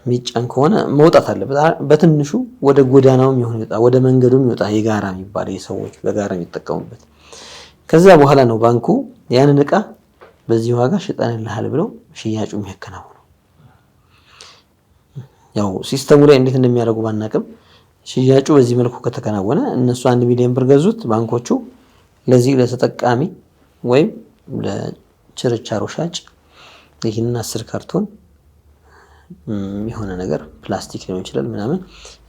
ሚጫን ከሆነ መውጣት አለበት። በትንሹ ወደ ጎዳናውም ይሁን ይወጣ ወደ መንገዱም ይወጣ የጋራ የሚባል የሰዎች በጋራ የሚጠቀሙበት። ከዛ በኋላ ነው ባንኩ ያንን እቃ በዚህ ዋጋ ሽጠንልሃል ብለው ሽያጩ የሚያከናውነው። ያው ሲስተሙ ላይ እንዴት እንደሚያደርጉ ባናቅም ሽያጩ በዚህ መልኩ ከተከናወነ እነሱ 1 ሚሊዮን ብር ገዙት ባንኮቹ ለዚህ ለተጠቃሚ ወይም ለችርቻሮ ሻጭ ይህንን 10 ካርቶን የሆነ ነገር ፕላስቲክ ሊሆን ይችላል ምናምን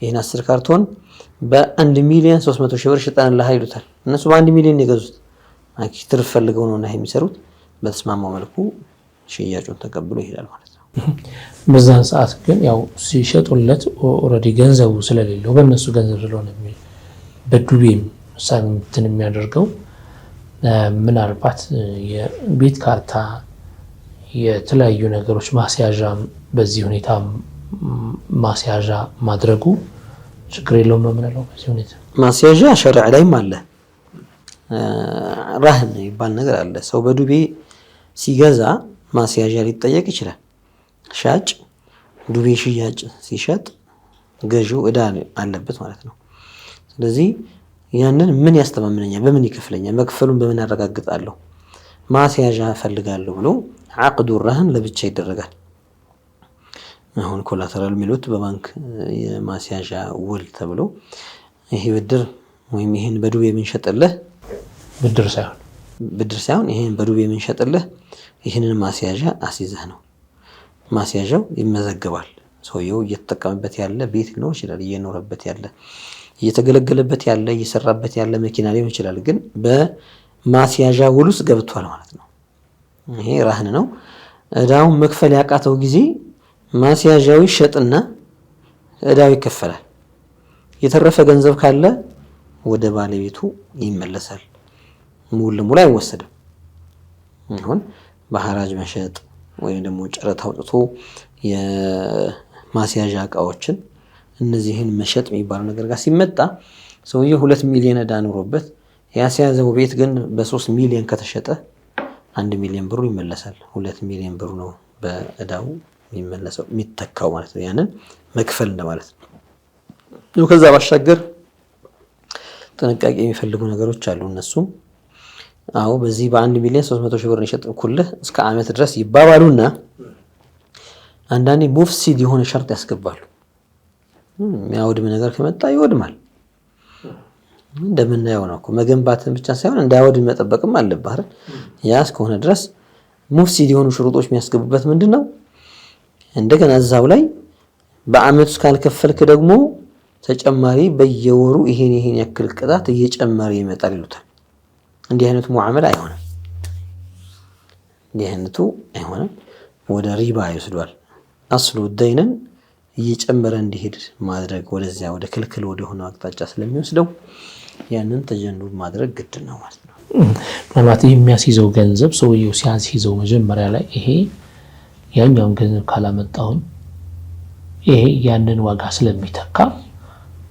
ይህን 10 ካርቶን በ1 ሚሊዮን 300,000 ብር ሽጠንልሃል ይሉታል። እነሱ በ1 ሚሊዮን የገዙት ትርፍ ፈልገው ነው እና የሚሰሩት በተስማማው መልኩ ሽያጩን ተቀብሎ ይሄዳል ማለት ነው። በዛን ሰዓት ግን ያው ሲሸጡለት ኦልሬዲ ገንዘቡ ስለሌለው በእነሱ ገንዘብ ስለሆነ በዱቤም ሳንትን የሚያደርገው ምናልባት የቤት ካርታ የተለያዩ ነገሮች ማስያዣ በዚህ ሁኔታ ማስያዣ ማድረጉ ችግር የለውም ነው የምንለው። በዚህ ሁኔታ ማስያዣ ሸሪዓ ላይም አለ። ራህን ይባል ነገር አለ። ሰው በዱቤ ሲገዛ ማስያዣ ሊጠየቅ ይችላል። ሻጭ ዱቤ ሽያጭ ሲሸጥ ገዢው ዕዳ አለበት ማለት ነው። ስለዚህ ያንን ምን ያስተማምነኛል፣ በምን ይከፍለኛል፣ መክፈሉን በምን አረጋግጣለሁ፣ ማስያዣ እፈልጋለሁ ብሎ አቅዱ ረህን ለብቻ ይደረጋል። አሁን ኮላተራል ሚሉት በባንክ የማስያዣ ውል ተብሎ ይሄ ብድር ወይም ይሄን በዱቤ የምንሸጥልህ ብድር ሳይሆን ይሄን በዱቤ የምንሸጥልህ ይሄንን ማስያዣ አስይዘህ ነው። ማስያዣው ይመዘገባል። ሰውየው እየተጠቀመበት ያለ ቤት ሊኖር ይችላል፣ እየኖረበት ያለ እየተገለገለበት ያለ እየሰራበት ያለ መኪና ሊሆን ይችላል። ግን በማስያዣ ውል ውስጥ ገብቷል ማለት ነው። ይሄ ራህን ነው። ዕዳውን መክፈል ያቃተው ጊዜ ማስያዣው ይሸጥና እዳው ይከፈላል። የተረፈ ገንዘብ ካለ ወደ ባለቤቱ ይመለሳል። ሙሉ ለሙሉ አይወሰድም። አሁን በሐራጅ መሸጥ ወይም ደግሞ ጨረታ አውጥቶ የማስያዣ እቃዎችን እነዚህን መሸጥ የሚባለው ነገር ጋር ሲመጣ ሰውየው 2 ሚሊዮን እዳ ኑሮበት ያስያዘው ቤት ግን በ3 ሚሊዮን ከተሸጠ 1 ሚሊዮን ብሩ ይመለሳል። 2 ሚሊዮን ብሩ ነው በእዳው የሚመለሰው የሚተካው ማለት ነው። ያንን መክፈል እንደማለት ነው። ከዛ ባሻገር ጥንቃቄ የሚፈልጉ ነገሮች አሉ። እነሱም አዎ በዚህ በ1 ሚሊዮን 300 ሺህ ብር የሸጥኩልህ እስከ ዓመት ድረስ ይባባሉና አንዳንዴ ሙፍሲድ የሆነ ሸርጥ ያስገባሉ። የሚያወድም ነገር ከመጣ ይወድማል። እንደምናየው ነው እኮ መገንባትን ብቻ ሳይሆን እንዳይወድም መጠበቅም አለብህ አይደል? ያ እስከሆነ ድረስ ሙፍሲድ የሆኑ ሽሩጦች የሚያስገቡበት ምንድነው? እንደገና እዛው ላይ በአመት ውስጥ ካልከፈልክ ደግሞ ተጨማሪ በየወሩ ይሄን ያክል ቅጣት እየጨመረ ይመጣል ይሉታል። እንዲህ አይነቱ ሙዓመላ አይሆንም። እንዲህ አይነቱ አይሆንም። ወደ ሪባ ይወስዷል። አስሉ ደይነን እየጨመረ እንዲሄድ ማድረግ ወደዚያ ወደ ክልክል ወደ ሆነ አቅጣጫ ስለሚወስደው ያንን ተጀኑብ ማድረግ ግድ ነው ማለት ነው። ምናልባት የሚያስይዘው ገንዘብ ሰውየው ሲያስይዘው መጀመሪያ ላይ ይሄ ያኛውን ገንዘብ ካላመጣሁኝ ይሄ ያንን ዋጋ ስለሚተካ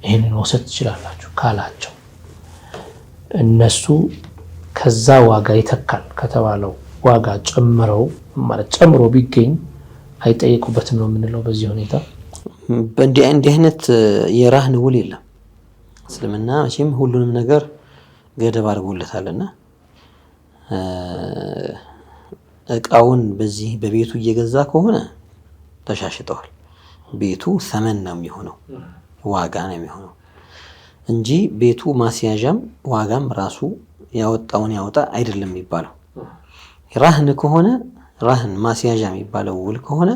ይሄንን መውሰድ ትችላላችሁ ካላቸው እነሱ ከዛ ዋጋ ይተካል ከተባለው ዋጋ ጨምሮ ቢገኝ አይጠየቁበትም ነው የምንለው። በዚህ ሁኔታ በእንዲህ አይነት የራህን ውል የለም። እስልምና መቼም ሁሉንም ነገር ገደብ አድርጎለታልና እቃውን በዚህ በቤቱ እየገዛ ከሆነ ተሻሽጠዋል። ቤቱ ሰመን ነው የሚሆነው፣ ዋጋ ነው የሚሆነው እንጂ ቤቱ ማስያዣም ዋጋም ራሱ ያወጣውን ያወጣ አይደለም የሚባለው። ራህን ከሆነ ራህን ማስያዣ የሚባለው ውል ከሆነ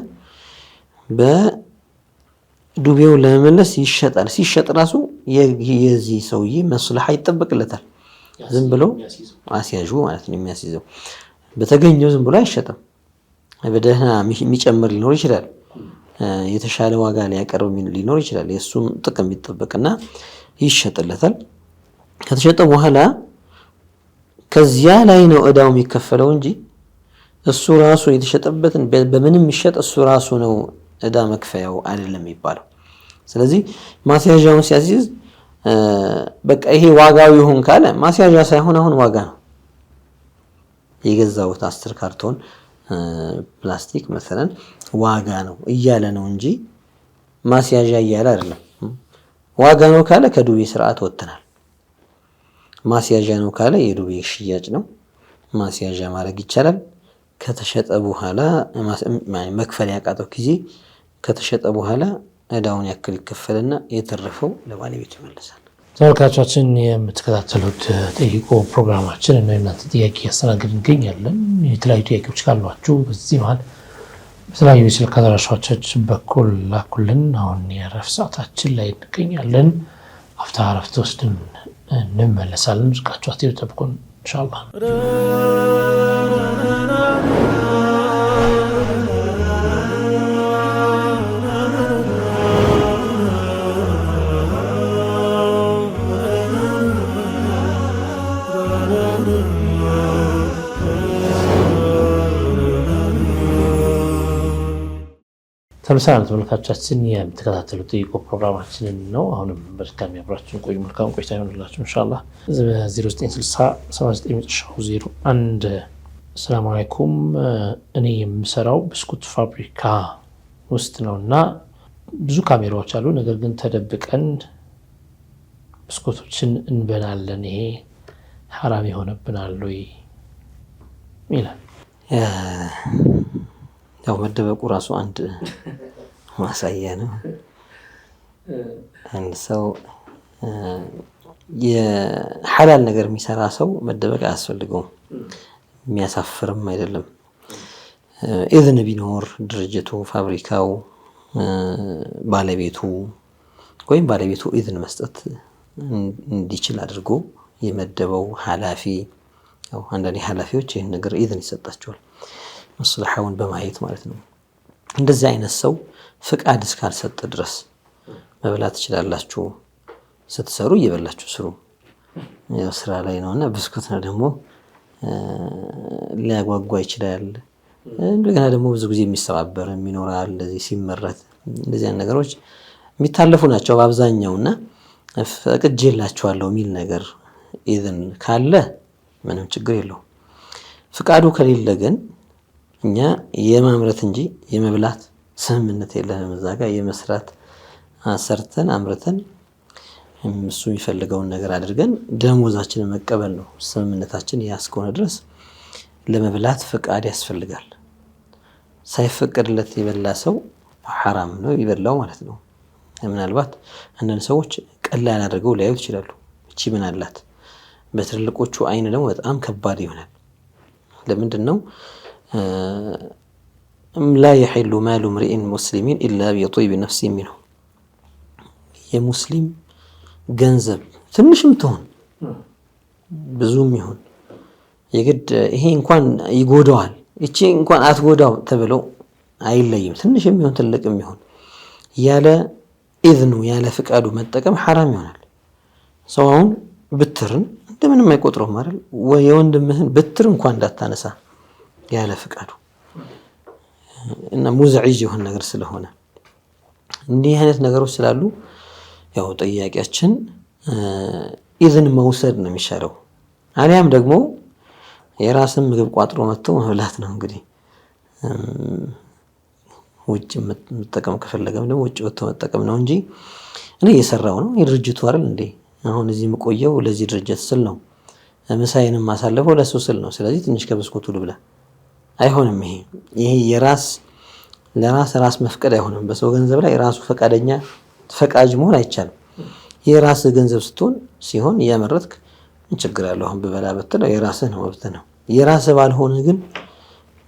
በዱቤው ለመመለስ ይሸጣል። ሲሸጥ ራሱ የዚህ ሰውዬ መስለሃ ይጠበቅለታል። ዝም ብሎ አስያዡ ማለት ነው የሚያስይዘው በተገኘው ዝም ብሎ አይሸጥም። በደህና የሚጨምር ሊኖር ይችላል፣ የተሻለ ዋጋ ሊያቀርብ ሊኖር ይችላል። የእሱን ጥቅም ይጠበቅና ይሸጥለታል። ከተሸጠ በኋላ ከዚያ ላይ ነው እዳው የሚከፈለው እንጂ እሱ ራሱ የተሸጠበትን በምንም ይሸጥ እሱ ራሱ ነው እዳ መክፈያው አይደለም የሚባለው። ስለዚህ ማስያዣውን ሲያስይዝ በቃ ይሄ ዋጋው ይሁን ካለ ማስያዣ ሳይሆን አሁን ዋጋ ነው የገዛውት 10 ካርቶን ፕላስቲክ መሰለን ዋጋ ነው እያለ ነው እንጂ ማስያዣ እያለ አይደለም። ዋጋ ነው ካለ ከዱቤ ስርዓት ወጥተናል። ማስያዣ ነው ካለ የዱቤ ሽያጭ ነው፣ ማስያዣ ማድረግ ይቻላል። ከተሸጠ በኋላ መክፈል ያቃተው ጊዜ ከተሸጠ በኋላ እዳውን ያክል ይከፈልና የተረፈው ለባለቤቱ ይመለሳል። ተመልካቾቻችን የምትከታተሉት ጠይቆ ፕሮግራማችን እና እናንተ ጥያቄ ያስተናግድ እንገኛለን። የተለያዩ ጥያቄዎች ካሏችሁ በዚህ መሀል በተለያዩ የስልክ አድራሻዎቻችን በኩል ላኩልን። አሁን የእረፍት ሰዓታችን ላይ እንገኛለን። አፍታ እረፍት ወስደን እንመለሳለን። ርቃችሁ አትሄዱ፣ ጠብቁን ኢንሻአላህ። ተመሳሳይ ተመልካቾቻችን የምትከታተሉት ጠይቆ ፕሮግራማችንን ነው። አሁንም በድጋሚ አብራችሁን ቆዩ። መልካም ቆይታ ይሆንላችሁ ኢንሻአላህ። 09607901 ሰላም አለይኩም። እኔ የምሰራው ብስኩት ፋብሪካ ውስጥ ነውና ብዙ ካሜራዎች አሉ። ነገር ግን ተደብቀን ብስኩቶችን እንበላለን። ይሄ ሐራም ይሆንብናል ወይ ይላል። ያው መደበቁ ራሱ አንድ ማሳያ ነው። አንድ ሰው የሐላል ነገር የሚሰራ ሰው መደበቅ አያስፈልገውም፣ የሚያሳፍርም አይደለም። ኢዝን ቢኖር ድርጅቱ፣ ፋብሪካው፣ ባለቤቱ ወይም ባለቤቱ ኢዝን መስጠት እንዲችል አድርጎ የመደበው ኃላፊ፣ ያው አንዳንድ ኃላፊዎች ይህን ነገር ኢዝን ይሰጣቸዋል መስለሐውን በማየት ማለት ነው። እንደዚህ አይነት ሰው ፍቃድ እስካልሰጠ ድረስ መብላት ትችላላችሁ። ስትሰሩ እየበላችሁ ስሩ። ያው ስራ ላይ ነውና ብስኩት ነው ደግሞ ሊያጓጓ ይችላል። እንደገና ደግሞ ብዙ ጊዜ የሚሰባበር ይኖራል። እንደዚህ ሲመረት እንደዚህ ነገሮች የሚታለፉ ናቸው በአብዛኛውና ፈቅጄላችኋለሁ የሚል ነገር ኢዝን ካለ ምንም ችግር የለውም። ፍቃዱ ከሌለ ግን እኛ የማምረት እንጂ የመብላት ስምምነት የለንም። እዛ ጋር የመስራት ሰርተን አምርተን እሱ የሚፈልገውን ነገር አድርገን ደሞዛችንን መቀበል ነው ስምምነታችን። ያስከሆነ ድረስ ለመብላት ፍቃድ ያስፈልጋል። ሳይፈቀድለት የበላ ሰው ሐራም ነው ይበላው ማለት ነው። ምናልባት አንዳንድ ሰዎች ቀላል አድርገው ሊያዩት ይችላሉ። እቺ ምን አላት? በትልልቆቹ አይን ደግሞ በጣም ከባድ ይሆናል። ለምንድን ነው لا يحل مال امرئ مسلم إلا بطيب نفس منه። የሙስሊም ገንዘብ ትንሽም ትሆን ብዙም ይሁን የግድ ይሄ እንኳን ይጎዳዋል እቺ እንኳን አትጎዳው ተብሎ አይለይም። ትንሽም ይሁን ትልቅም ይሁን ያለ ኢዝኑ ያለ ፍቃዱ መጠቀም ሐራም ይሆናል። ሰውን ብትርን እንደምንም አይቆጥረውም አይደል? ወይ የወንድምህን ብትር እንኳን እንዳታነሳ ያለ ፍቃዱ እና ሙዝዒጅ የሆነ ነገር ስለሆነ እንዲህ አይነት ነገሮች ስላሉ ያው ጥያቄያችን ኢዝን መውሰድ ነው የሚሻለው። አሊያም ደግሞ የራስን ምግብ ቋጥሮ መጥቶ መብላት ነው። እንግዲህ ውጭ መጠቀም ከፈለገም ደግሞ ውጭ ወጥቶ መጠቀም ነው እንጂ እኔ እየሰራው ነው የድርጅቱ አይደል እንዴ? አሁን እዚህ የምቆየው ለዚህ ድርጅት ስል ነው። ምሳዬንም ማሳለፈው ለሱ ስል ነው። ስለዚህ ትንሽ ከብስኩቱ ልብላ አይሆንም። ይሄ ለራስ መፍቀድ አይሆንም። በሰው ገንዘብ ላይ ራሱ ፈቃጅ መሆን አይቻልም። የራስ ገንዘብ ሲሆን እያመረትክ ችግር ያለው አሁን በበላ በተለው የራስህ ነው መብት ነው። የራስህ ባልሆነ ግን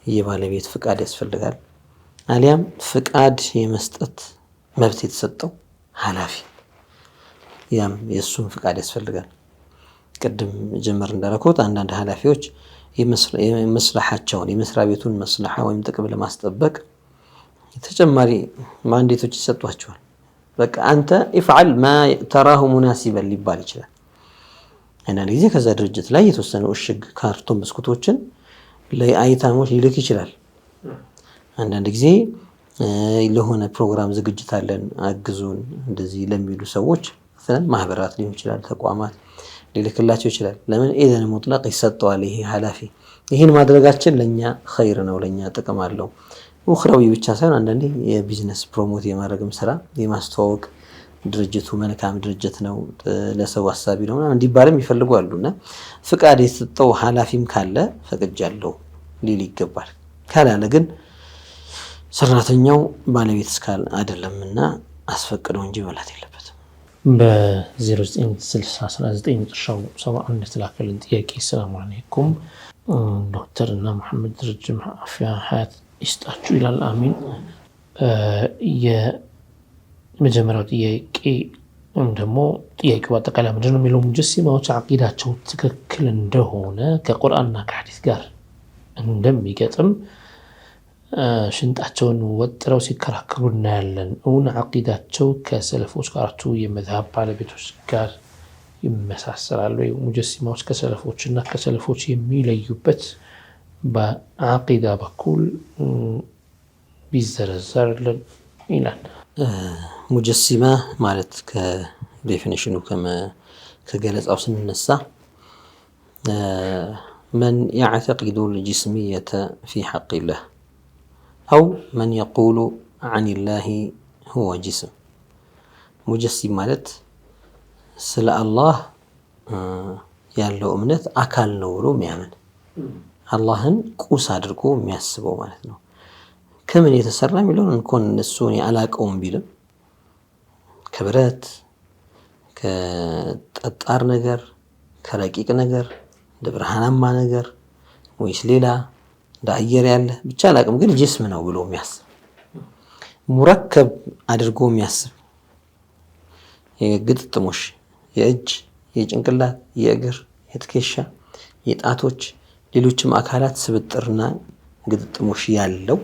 የባለቤት ፍቃድ ያስፈልጋል። አሊያም ፍቃድ የመስጠት መብት የተሰጠው ኃላፊ ያም የሱን ፍቃድ ያስፈልጋል። ቅድም ጀመር እንዳልኩት አንዳንድ ኃላፊዎች የመስላሐቸውን የመስሪያ ቤቱን መስላሐ ወይም ጥቅም ለማስጠበቅ ተጨማሪ ማንዴቶች ይሰጧቸዋል። በቃ አንተ ኢፍዓል ማ ተራሁ ሙናሲበን ሊባል ይችላል። አንዳንድ ጊዜ ከዛ ድርጅት ላይ የተወሰኑ እሽግ ካርቶን ብስኩቶችን ለአይታሞች ሊልክ ይችላል። አንዳንድ ጊዜ ለሆነ ፕሮግራም ዝግጅት አለን አግዙን እንደዚህ ለሚሉ ሰዎች ማህበራት ሊሆን ይችላል፣ ተቋማት ሊልክላቸው ይችላል። ለምን ኢዘን ሙጥለቅ ይሰጠዋል ይሄ ኃላፊ። ይህን ማድረጋችን ለኛ ኸይር ነው፣ ለኛ ጥቅም አለው። ውኽራዊ ብቻ ሳይሆን አንዳንዴ የቢዝነስ ፕሮሞት የማድረግም ስራ የማስተዋወቅ ድርጅቱ መልካም ድርጅት ነው፣ ለሰው አሳቢ ነው ምናምን እንዲባልም ይፈልጓሉና ፍቃድ የተሰጠው ኃላፊም ካለ ፈቅጃለሁ ሊል ይገባል። ካላለ ግን ሰራተኛው ባለቤት እስካል አይደለምና አስፈቅደው እንጂ መብላት የለበትም። በ09601971 የተላከልን ጥያቄ ሰላም አለይኩም ዶክተር እና መሐመድ ረጅም አፍያ ሀያት ይስጣችሁ ይላል። አሚን። የመጀመሪያው ጥያቄ ደግሞ ጥያቄው አጠቃላይ ምንድን ነው የሚለው ሙጀሲማዎች አቂዳቸው ትክክል እንደሆነ ከቁርአንና ከሐዲስ ጋር እንደሚገጥም ሽንጣቸውን ወጥረው ሲከራከሩ እናያለን። እውን አቂዳቸው ከሰለፎች ጋርቱ የመዝሀብ ባለቤቶች ጋር ይመሳሰላሉ። ሙጀሲማዎች ከሰለፎችና ከሰለፎች የሚለዩበት በአቂዳ በኩል ቢዘረዘርልን ይላል። ሙጀሲማ ማለት ከዴፊኒሽኑ ከገለጻው ስንነሳ መን ያዕተቂዱ ልጅስሚየተ ፊ ሐቅላህ አው መን የቁሉ ዐኒላሂ ሁወ ጅስም። ሙጀሲም ማለት ስለ አላህ ያለው እምነት አካል ነው ብሎ የሚያምን አላህን ቁስ አድርጎ የሚያስበው ማለት ነው። ከምን የተሰራ የሚለውን እንኳን እሱ አላውቀውም ቢልም ከብረት ከጠጣር ነገር ከረቂቅ ነገር እንደ ብርሃናማ ነገር ወይስ ሌላ እንደ አየር ያለ ብቻ አላውቅም፣ ግን ጅስም ነው ብሎ የሚያስብ ሙረከብ አድርጎ የሚያስብ የግጥጥሞሽ የእጅ የጭንቅላት የእግር የትከሻ የጣቶች ሌሎችም አካላት ስብጥርና ግጥጥሞሽ ያለው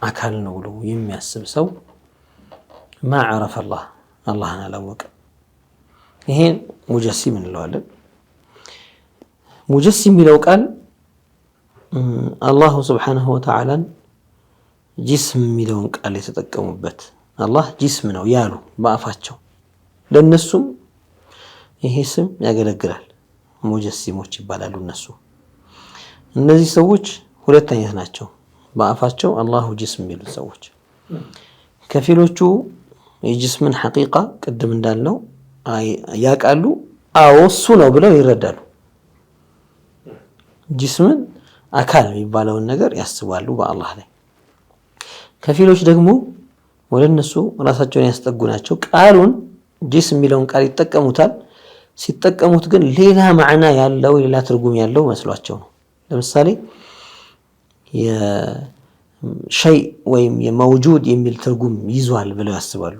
አካል ነው ብሎ የሚያስብ ሰው ማ ዐረፈ አላህ አላህን አላወቀም። ይሄን ሙጀሲም እንለዋለን። ሙጀሲም የሚለው ቃል አላሁ ስብሓነሁ ወተዓላን ጂስም የሚለውን ቃል የተጠቀሙበት አላህ ጂስም ነው ያሉ በአፋቸው ለነሱም ይሄ ስም ያገለግላል። ሙጀሲሞች ይባላሉ እነሱ። እነዚህ ሰዎች ሁለት አይነት ናቸው። በአፋቸው አላሁ ጂስም የሚሉት ሰዎች ከፊሎቹ የጂስምን ሐቂቃ ቅድም እንዳልነው ያውቃሉ። አዎ እሱ ነው ብለው ይረዳሉ። ጂስምን አካል የሚባለውን ነገር ያስባሉ በአላህ ላይ። ከፊሎች ደግሞ ወደ እነሱ ራሳቸውን ያስጠጉ ናቸው። ቃሉን ጂስም የሚለውን ቃል ይጠቀሙታል። ሲጠቀሙት ግን ሌላ ማዕና ያለው ሌላ ትርጉም ያለው መስሏቸው ነው። ለምሳሌ የሸይ ወይም የመውጁድ የሚል ትርጉም ይዟል ብለው ያስባሉ።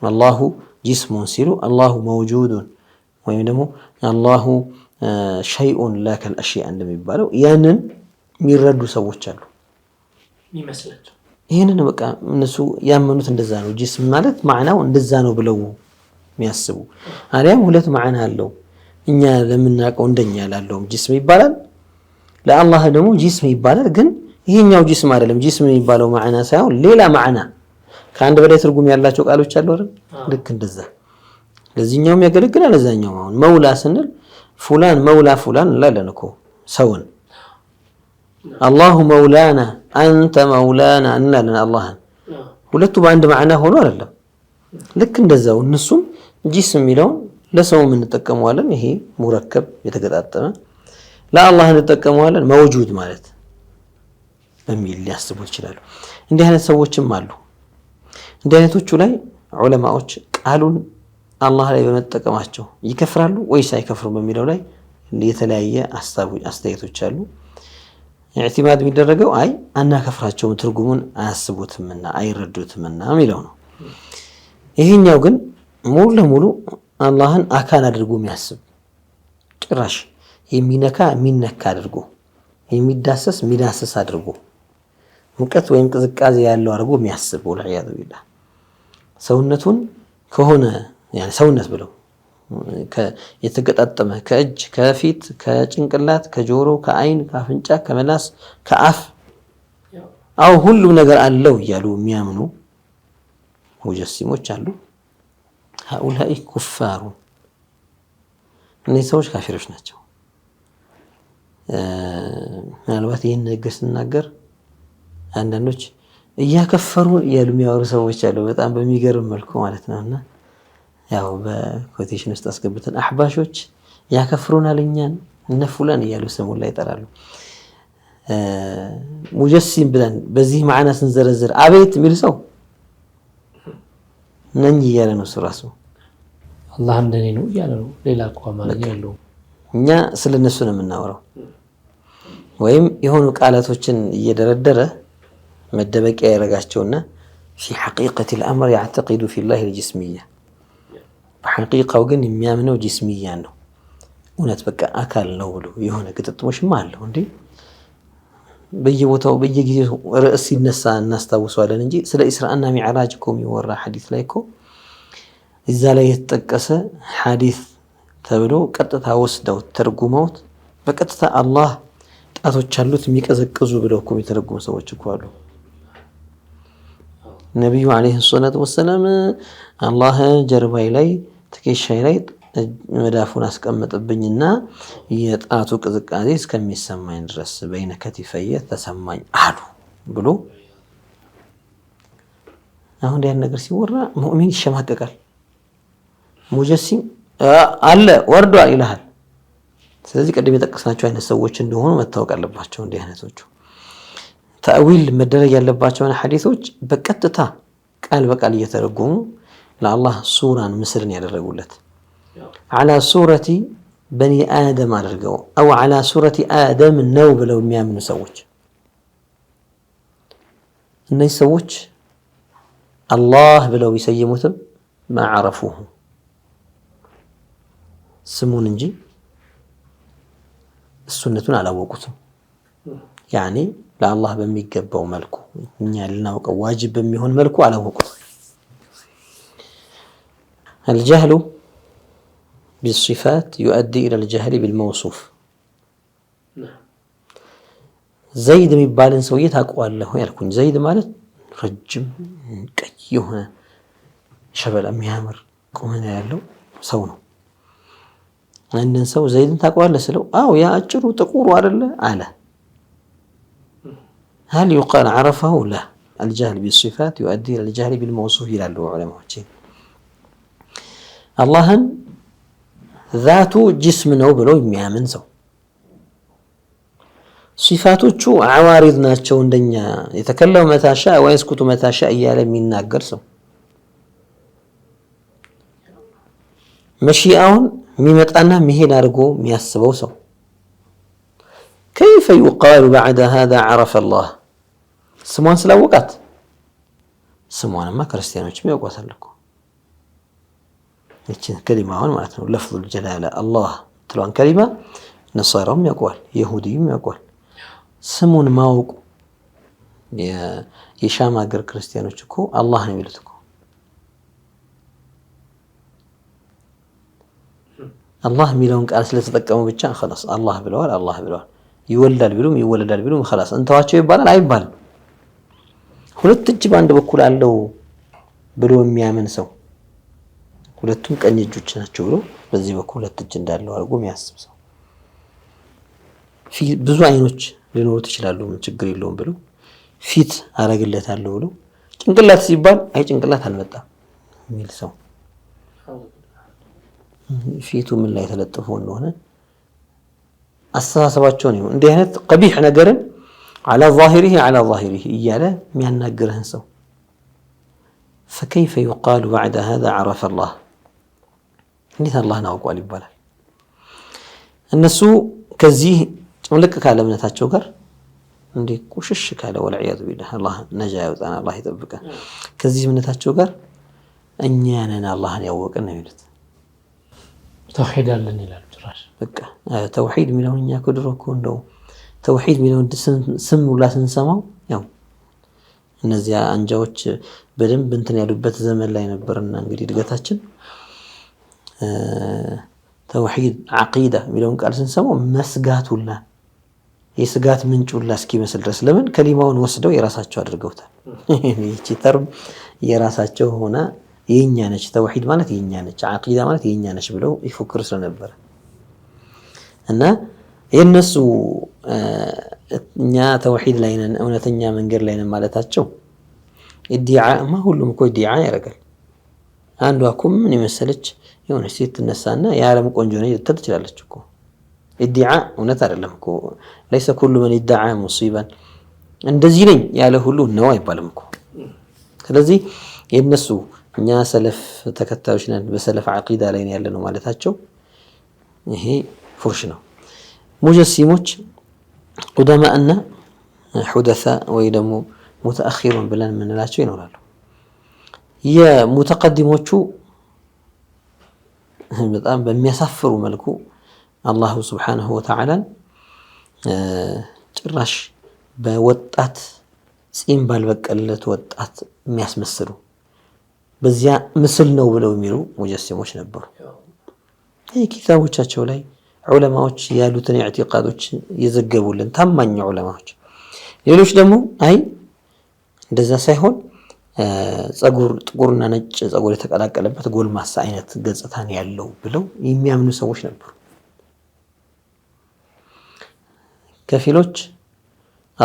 አላሁ ጂስሙን ሲሉ አላሁ መውጁዱን ወይም ደግሞ አላሁ ሸይኡን ላከል አሽያ እንደሚባለው ያንን የሚረዱ ሰዎች አሉ ይመስላቸው። ይህንን በቃ እነሱ ያመኑት እንደዛ ነው። ጂስም ማለት ማዕናው እንደዛ ነው ብለው የሚያስቡ አሊያም ሁለት ማዕና አለው። እኛ ለምናውቀው እንደኛ ላለውም ጂስም ይባላል፣ ለአላህ ደግሞ ጂስም ይባላል። ግን ይሄኛው ጂስም አይደለም። ጂስም የሚባለው ማዕና ሳይሆን ሌላ ማዕና ከአንድ በላይ ትርጉም ያላቸው ቃሎች አሉ አይደል? ልክ እንደዛ ለዚህኛውም ያገለግላል ለዛኛው። አሁን መውላ ስንል ፉላን መውላ ፉላን እንላለን እኮ ሰውን። አላሁ መውላና አንተ መውላና እንላለን አላህን። ሁለቱ በአንድ ማዕና ሆኖ አይደለም። ልክ እንደዛው እነሱም ጂስም የሚለውን ለሰውም እንጠቀመዋለን። ይሄ ሙረከብ የተገጣጠመ ለአላህ እንጠቀመዋለን መውጁድ ማለት በሚል ሊያስቡ ይችላሉ። እንዲህ አይነት ሰዎችም አሉ። እንዲህ አይነቶቹ ላይ ዑለማዎች ቃሉን አላህ ላይ በመጠቀማቸው ይከፍራሉ ወይስ አይከፍሩም በሚለው ላይ የተለያየ አስተያየቶች አሉ። ኢዕቲማድ የሚደረገው አይ አናከፍራቸውም ትርጉሙን አያስቡትምና አይረዱትምና የሚለው ነው። ይሄኛው ግን ሙሉ ለሙሉ አላህን አካል አድርጎ የሚያስብ ጭራሽ የሚነካ የሚነካ አድርጎ የሚዳሰስ የሚዳሰስ አድርጎ ሙቀት ወይም ቅዝቃዜ ያለው አድርጎ የሚያስብ ወልዒያዙ ቢላህ ሰውነቱን ከሆነ يعني ሰውነት ብለው የተገጣጠመ ከእጅ ከፊት ከጭንቅላት ከጆሮ ከአይን ከአፍንጫ ከመላስ ከአፍ አው ሁሉም ነገር አለው እያሉ የሚያምኑ ሙጀሲሞች አሉ። هؤلاء كفار እነዚህ ሰዎች ካፊሮች ናቸው። ምናልባት ይህን ነገር ስናገር አንዳንዶች እያከፈሩ እያሉ የሚያወሩ ሰዎች አሉ። በጣም በሚገርም መልኩ ማለት ነውና ያው በኮቴሽን ውስጥ አስገብተን አህባሾች ያከፍሩናል እኛን እነ ፉላን እያሉ ስሙን ላይ ይጠራሉ። ሙጀሲም ብለን በዚህ ማዕና ስንዘረዝር አቤት የሚል ሰው ነኝ እያለ ነው ራሱ። አላህ እንደኔ ነው እያለ ነው። ሌላ እኮ አማርኛ የለውም። እኛ ስለነሱ ነው የምናወራው። ወይም የሆኑ ቃላቶችን እየደረደረ መደበቂያ ያደርጋቸውና في حقيقة الأمر يعتقد في الله الجسمية በሐቂቃው ግን የሚያምነው ጂስሚያ ነው። እውነት በቃ አካል ነው ብሎ የሆነ ግጥጥሞሽማ አለው እንዴ። በየቦታው በየጊዜው ርዕስ ሲነሳ እናስታውሰዋለን እንጂ ስለ ኢስራእና ሚዕራጅ እኮ የሚወራ ሐዲስ ላይ እኮ እዛ ላይ የተጠቀሰ ሐዲስ ተብሎ ቀጥታ ወስደው ተርጉመውት በቀጥታ አላህ ጣቶች አሉት የሚቀዘቅዙ ብለው እኮ የሚተረጉሙ ሰዎች እኮ አሉ። ነብዩ አለይሂ ሰላቱ ወሰለም አላህ ጀርባይ ላይ ትከሻይ ላይ መዳፉን አስቀመጠብኝና የጣቱ ቅዝቃዜ እስከሚሰማኝ ድረስ በይነ ከቲፈየ ተሰማኝ አሉ ብሎ አሁን ያን ነገር ሲወራ ሙእሚን ይሸማቀቃል። ሙጀሲም አለ ወርዷል ይላል። ስለዚህ ቀደም የጠቀስናቸው አይነት ሰዎች እንደሆኑ መታወቅ አለባቸው። እንዲህ አይነቶቹ ተአዊል መደረግ ያለባቸውን ሐዲሶች በቀጥታ ቃል በቃል እየተረጎሙ ለአላህ ሱራን ምስልን ያደረጉለት على ሱረቲ በኒ አደም አድርገው አው على ሱረቲ አደም ነው ብለው የሚያምኑ ሰዎች እነዚህ ሰዎች አላህ ብለው ቢሰየሙትም ማዕረፉሁ ስሙን እንጂ እሱነቱን አላወቁትም። ያኔ ለአላህ በሚገባው መልኩ እኛ ልናውቀው ዋጅብ በሚሆን መልኩ አላወቁትም። الجهل بالصفات يؤدي إلى الجهل بالموصوف. زيد ميبالن سويت أقوال له يالكون زيد مالت رجم كيه هنا شبل أميامر كومنا يالو سونه عندن سو زيد تقوال لسلو يا أجرو تقولوا على هل يقال عرفه؟ لا. الجهل بالصفات يؤدي إلى الجهل بالموصوف إلى العلماء. الله ذاته جسم نو بلو يميامن سو صفاته شو عوارضنا شو الدنيا يتكلم متى شاء ويسكت متى شاء ياله من ناقر سو مشيئون ميمتانا مهين أرجو مياسبو سو كيف يقال بعد هذا عرف الله؟ سموان سلاوقات سموان ما كريستيانوش ميوقوت لكم يتشن كلمة هون معناته لفظ الجلالة الله تلوان كلمة نصارى يقول يهودي يقول سمون ماوق يشام أجر كريستيانوش كو الله نبيلتكو الله ميلون قال سلتتقموا بيتشان خلاص الله بلوال يولد بلوم خلاص انت واچو يبالال አይባልም ሁለት እጅ ባንድ በኩል አለው ብሎ የሚያምን ሰው ሁለቱም ቀኝ እጆች ናቸው ብሎ በዚህ በኩል ሁለት እጅ እንዳለው አድርጎ የሚያስብ ሰው ብዙ አይኖች ሊኖሩት ይችላሉ ምን ችግር የለውም ብሎ ፊት አረግለታለሁ ብሎ ጭንቅላት ሲባል አይ ጭንቅላት አልመጣም የሚል ሰው ፊቱ ምን ላይ ተለጥፎ እንደሆነ አስተሳሰባቸው ነው እንዲህ አይነት ቀቢህ ነገርን على ظاهره إياله ميان ناقرهن سو فكيف يقال بعد هذا عرف الله نيث الله ناوقوا يبالال النسو كزيه ملك كاله منتاچو ጋር እንዴ ቁሽሽ ካለ ወልዒያዝ ቢላህ አላህ ነጃ ያውጣና አላህ ይጠብቀን ከዚህ እምነታቸው ጋር እኛ ነን አላህን ያወቀን ነው ይሉት ተውሂድ አለን ይላል ጭራሽ በቃ ተውሂድ ሚለውን እኛ ከድሮ እኮ እንደው ተውሂድ ሚለውን ስም ሁላ ስንሰማው ያው እነዚያ አንጃዎች በደንብ እንትን ያሉበት ዘመን ላይ ነበርና እንግዲህ ድገታችን ተውሂድ አቂዳ ሚለውን ቃል ስንሰማው መስጋት ሁላ የስጋት ምንጭ ሁላ እስኪመስል ድረስ ለምን ከሊማውን ወስደው የራሳቸው አድርገውታል ይቺ ተርም የራሳቸው ሆና የኛ ነች ተውሂድ ማለት የኛ ነች አቂዳ ማለት የኛ ነች ብለው ይፎክሩ ስለነበር እና የነሱ እኛ ተውሂድ ላይ ነን እውነተኛ መንገድ ላይ ነን ማለታቸው ኢዲዓ ማ ሁሉም እኮ ኢዲዓ ያደርጋል አንዷ እኮ ምን ይመስለች የሆነ ሴት ትነሳና የዓለም ቆንጆ ነኝ ልትል ትችላለች እኮ ኢዲዓ እውነት አይደለም እኮ ليس كل من ادعى مصيبا እንደዚህ ነኝ ያለ ሁሉ ነው አይባልም እኮ ስለዚህ የነሱ እኛ ሰለፍ ተከታዮች ነን በሰለፍ አቂዳ ላይ ነው ያለነው ማለታቸው ይሄ ፉርሽ ነው ሙጀሲሞች ቁደማእና ሁደሳ ወይ ደግሞ ሙተአኺሩን ብለን ምንላቸው ይኖራሉ የሙተቀዲሞቹ በጣም በሚያሳፍሩ መልኩ አላህ Subhanahu Wa Ta'ala ጭራሽ በወጣት ጺም ባልበቀለት ወጣት የሚያስመስሉ በዚያ ምስል ነው ብለው የሚሉ ሙጀሲሞች ነበሩ ይሄ ኪታቦቻቸው ላይ ዑለማዎች ያሉትን ኢዕቲቃዶች የዘገቡልን ታማኝ ዑለማዎች ሌሎች ደግሞ አይ እንደዛ ሳይሆን ጸጉር ጥቁርና ነጭ ጸጉር የተቀላቀለበት ጎልማሳ አይነት ገጽታ ነው ያለው ብለው የሚያምኑ ሰዎች ነበሩ ከፊሎች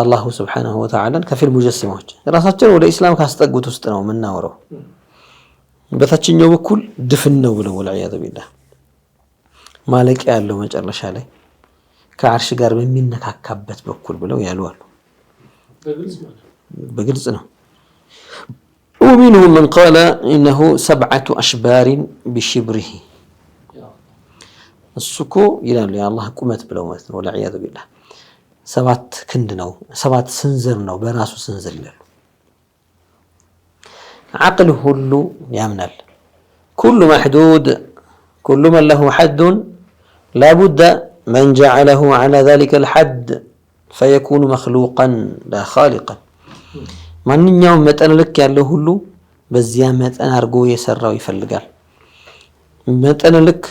አላህ Subhanahu Wa Ta'ala ከፊል ሙጀሲሞች ራሳቸው ወደ እስላም ካስጠጉት ውስጥ ነው ምናወራው በታችኛው በኩል ድፍን ነው ብለው ወልዒያዝ ቢላህ ማለቂያ ያለው መጨረሻ ላይ ከአርሽ ጋር በሚነካካበት በኩል ብለው ያሉ አሉ በግልጽ ነው ومنهم من قال انه 7 أشبار بشبره السكو ይላሉ የአላህ ቁመት ብለው ማለት ነው ወልዒያዝ ቢላህ 7 ክንድ ነው 7 ስንዝር ነው በራሱ ስንዝር ይላሉ عقل ሁሉ ያምናል كل محدود كل من له حد لا بد من جعله على ذلك الحد فيكون مخلوقا لا خالقا ማንኛውም መጠን ልክ ያለው ሁሉ በዚያ መጠን አርጎ የሰራው ይፈልጋል መጠን ልክ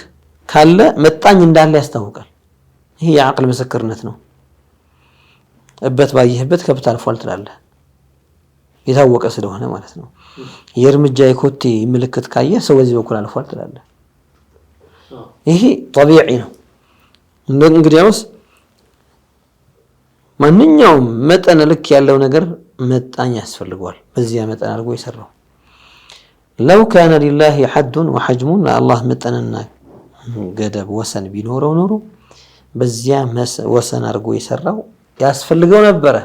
ካለ መጣኝ እንዳለ ያስታውቃል። ይሄ የዓቅል ምስክርነት ነው። እበት ባየህበት ከብት አልፏል ትላለህ፣ የታወቀ ስለሆነ ማለት ነው። የእርምጃ የኮቴ ምልክት ካየ ሰው በዚህ በኩል አልፏል ትላለህ። ይሄ ጠቢዒ ነው። እንግዲያውስ ማንኛውም መጠን ልክ ያለው ነገር መጣኝ ያስፈልገዋል። በዚያ መጠን አድርጎ የሰራው ለው ካነ ሊላሂ ሐዱን ወሐጅሙን ለአላህ መጠንና ገደብ ወሰን ቢኖረው ኖሮ በዚያ ወሰን አድርጎ የሰራው ያስፈልገው ነበረ።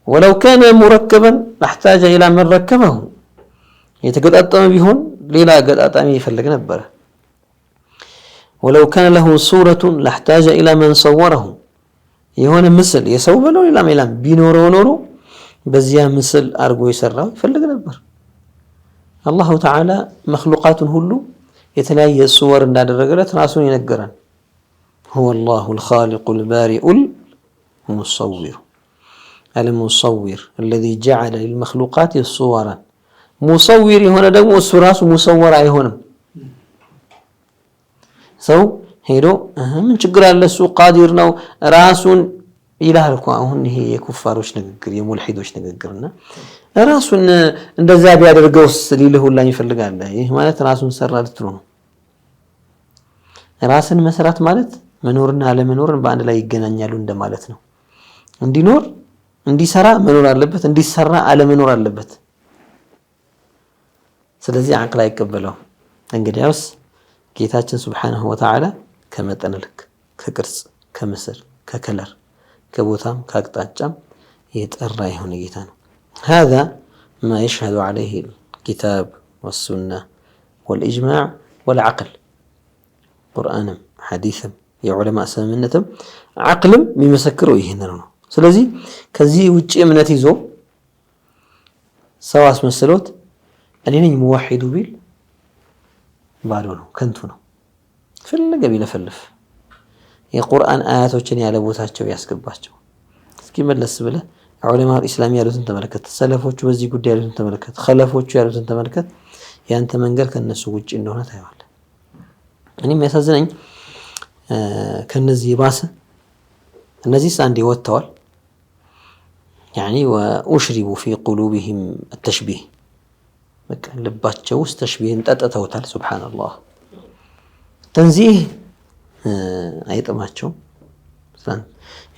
ወለው ካነ ሙረከበን ላሕታጀ ኢላ መን ረከበሁ የተገጣጠመ ቢሆን ሌላ ገጣጣሚ ይፈልግ ነበረ። ወለው ካነ ለሁ ሱረቱን ላሕታጀ ኢላ መን ሰወረሁ የሆነ ምስል የሰው በለው ሌላም ቢኖረው ኖሮ በዚያ ምስል አድርጎ የሰራው ይፈልግ ነበር። አላሁ ተዓላ መክሉቃቱን ሁሉ የተለያየ ሱወር እንዳደረገለት ራሱን ይነገራል። ሁወ አላሁል ኻሊቁል ባሪኡል ሙሰዊር አልሙሰዊር አለዚ ጀዐለ ሊልመክሉቃት ሱወራን። ሙሰዊር የሆነ ደግሞ እሱ ራሱ ሙሰወር አይሆንም። ሰው ሄዶ ምን ችግር አለ እሱ ቃዲር ነው ራሱን ይላል እኮ። አሁን ይሄ የኩፋሮች ንግግር የሙልሂዶች ንግግርና ራሱን እንደዛ ቢያደርገውስ ሊልህ ሁላ ይፈልጋል። ይህ ማለት ራሱን ሰራ ልትሉ ነው። ራስን መስራት ማለት መኖርና አለመኖርን በአንድ ላይ ይገናኛሉ እንደማለት ነው። እንዲኖር እንዲሰራ መኖር አለበት፣ እንዲሰራ አለመኖር አለበት። ስለዚህ አቅል አይቀበለው። እንግዲያውስ ጌታችን ሱብሓነሁ ወተዓላ ከመጠን ልክ ከቅርጽ ከምስል ከከለር ከቦታም ከአቅጣጫም የጠራ የሆነ ጌታ ነው። هذا ما يشهد عليه الكتاب والسنة والإجماع والعقل قرآنم حديثم የዑለማء ስምምነትም ዓቅልም የሚመሰክረው ይሄን ነው። ስለዚህ ከዚህ ውጪ እምነት ይዞ ሰው አስመስሎት እኔ ነኝ ሙወሂዱ ቢል ባዶ ነው፣ ከንቱ ነው። ፈለገ ቢለፈልፍ የቁርአን አያቶችን ያለ ቦታቸው ያስገባቸው። እስኪ መለስ ብለህ ዑለማው ኢስላም ያሉትን ተመልከት፣ ሰለፎቹ በዚህ ጉዳይ ያሉትን ተመልከት፣ ኸለፎቹ ያሉትን ተመልከት። ያንተ መንገድ ከነሱ ውጪ እንደሆነ ታየዋለህ። እኔም ያሳዝነኝ ከነዚህ ባሰ እነዚህስ አንዴ ወጥተዋል። ያኒ ወኡሽሪቡ ፊ ቁሉቢሂም التشبيه በቃ ልባቸው ውስጥ ተሽቢህን ጠጥተውታል። ሱብሃንአላህ ተንዚህ አይጥማቸው ስላን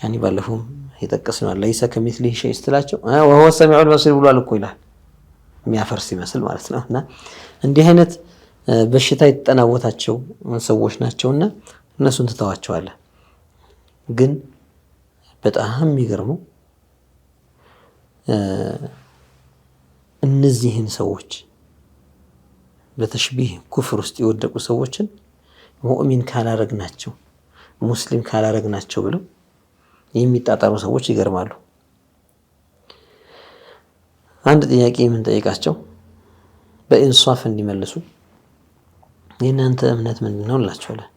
ያኒ ባለፈው የጠቀስነው ለይሰ ከሚስሊሂ ሸይ ስትላቸው ወሁወ ሰሚዑል በሲር ብሏል እኮ ይላል። የሚያፈርስ ይመስል ማለት ነውና እንዲህ አይነት በሽታ የተጠናወታቸው ሰዎች ናቸውና እነሱን ትተዋቸዋለህ። ግን በጣም የሚገርመው እነዚህን ሰዎች በተሽቢህ ኩፍር ውስጥ የወደቁ ሰዎችን ሙእሚን ካላረግናቸው ሙስሊም ካላረግናቸው ብለው የሚጣጣሩ ሰዎች ይገርማሉ። አንድ ጥያቄ የምንጠይቃቸው በኢንሷፍ እንዲመልሱ የእናንተ እምነት ምንድን ነው እንላቸዋለን።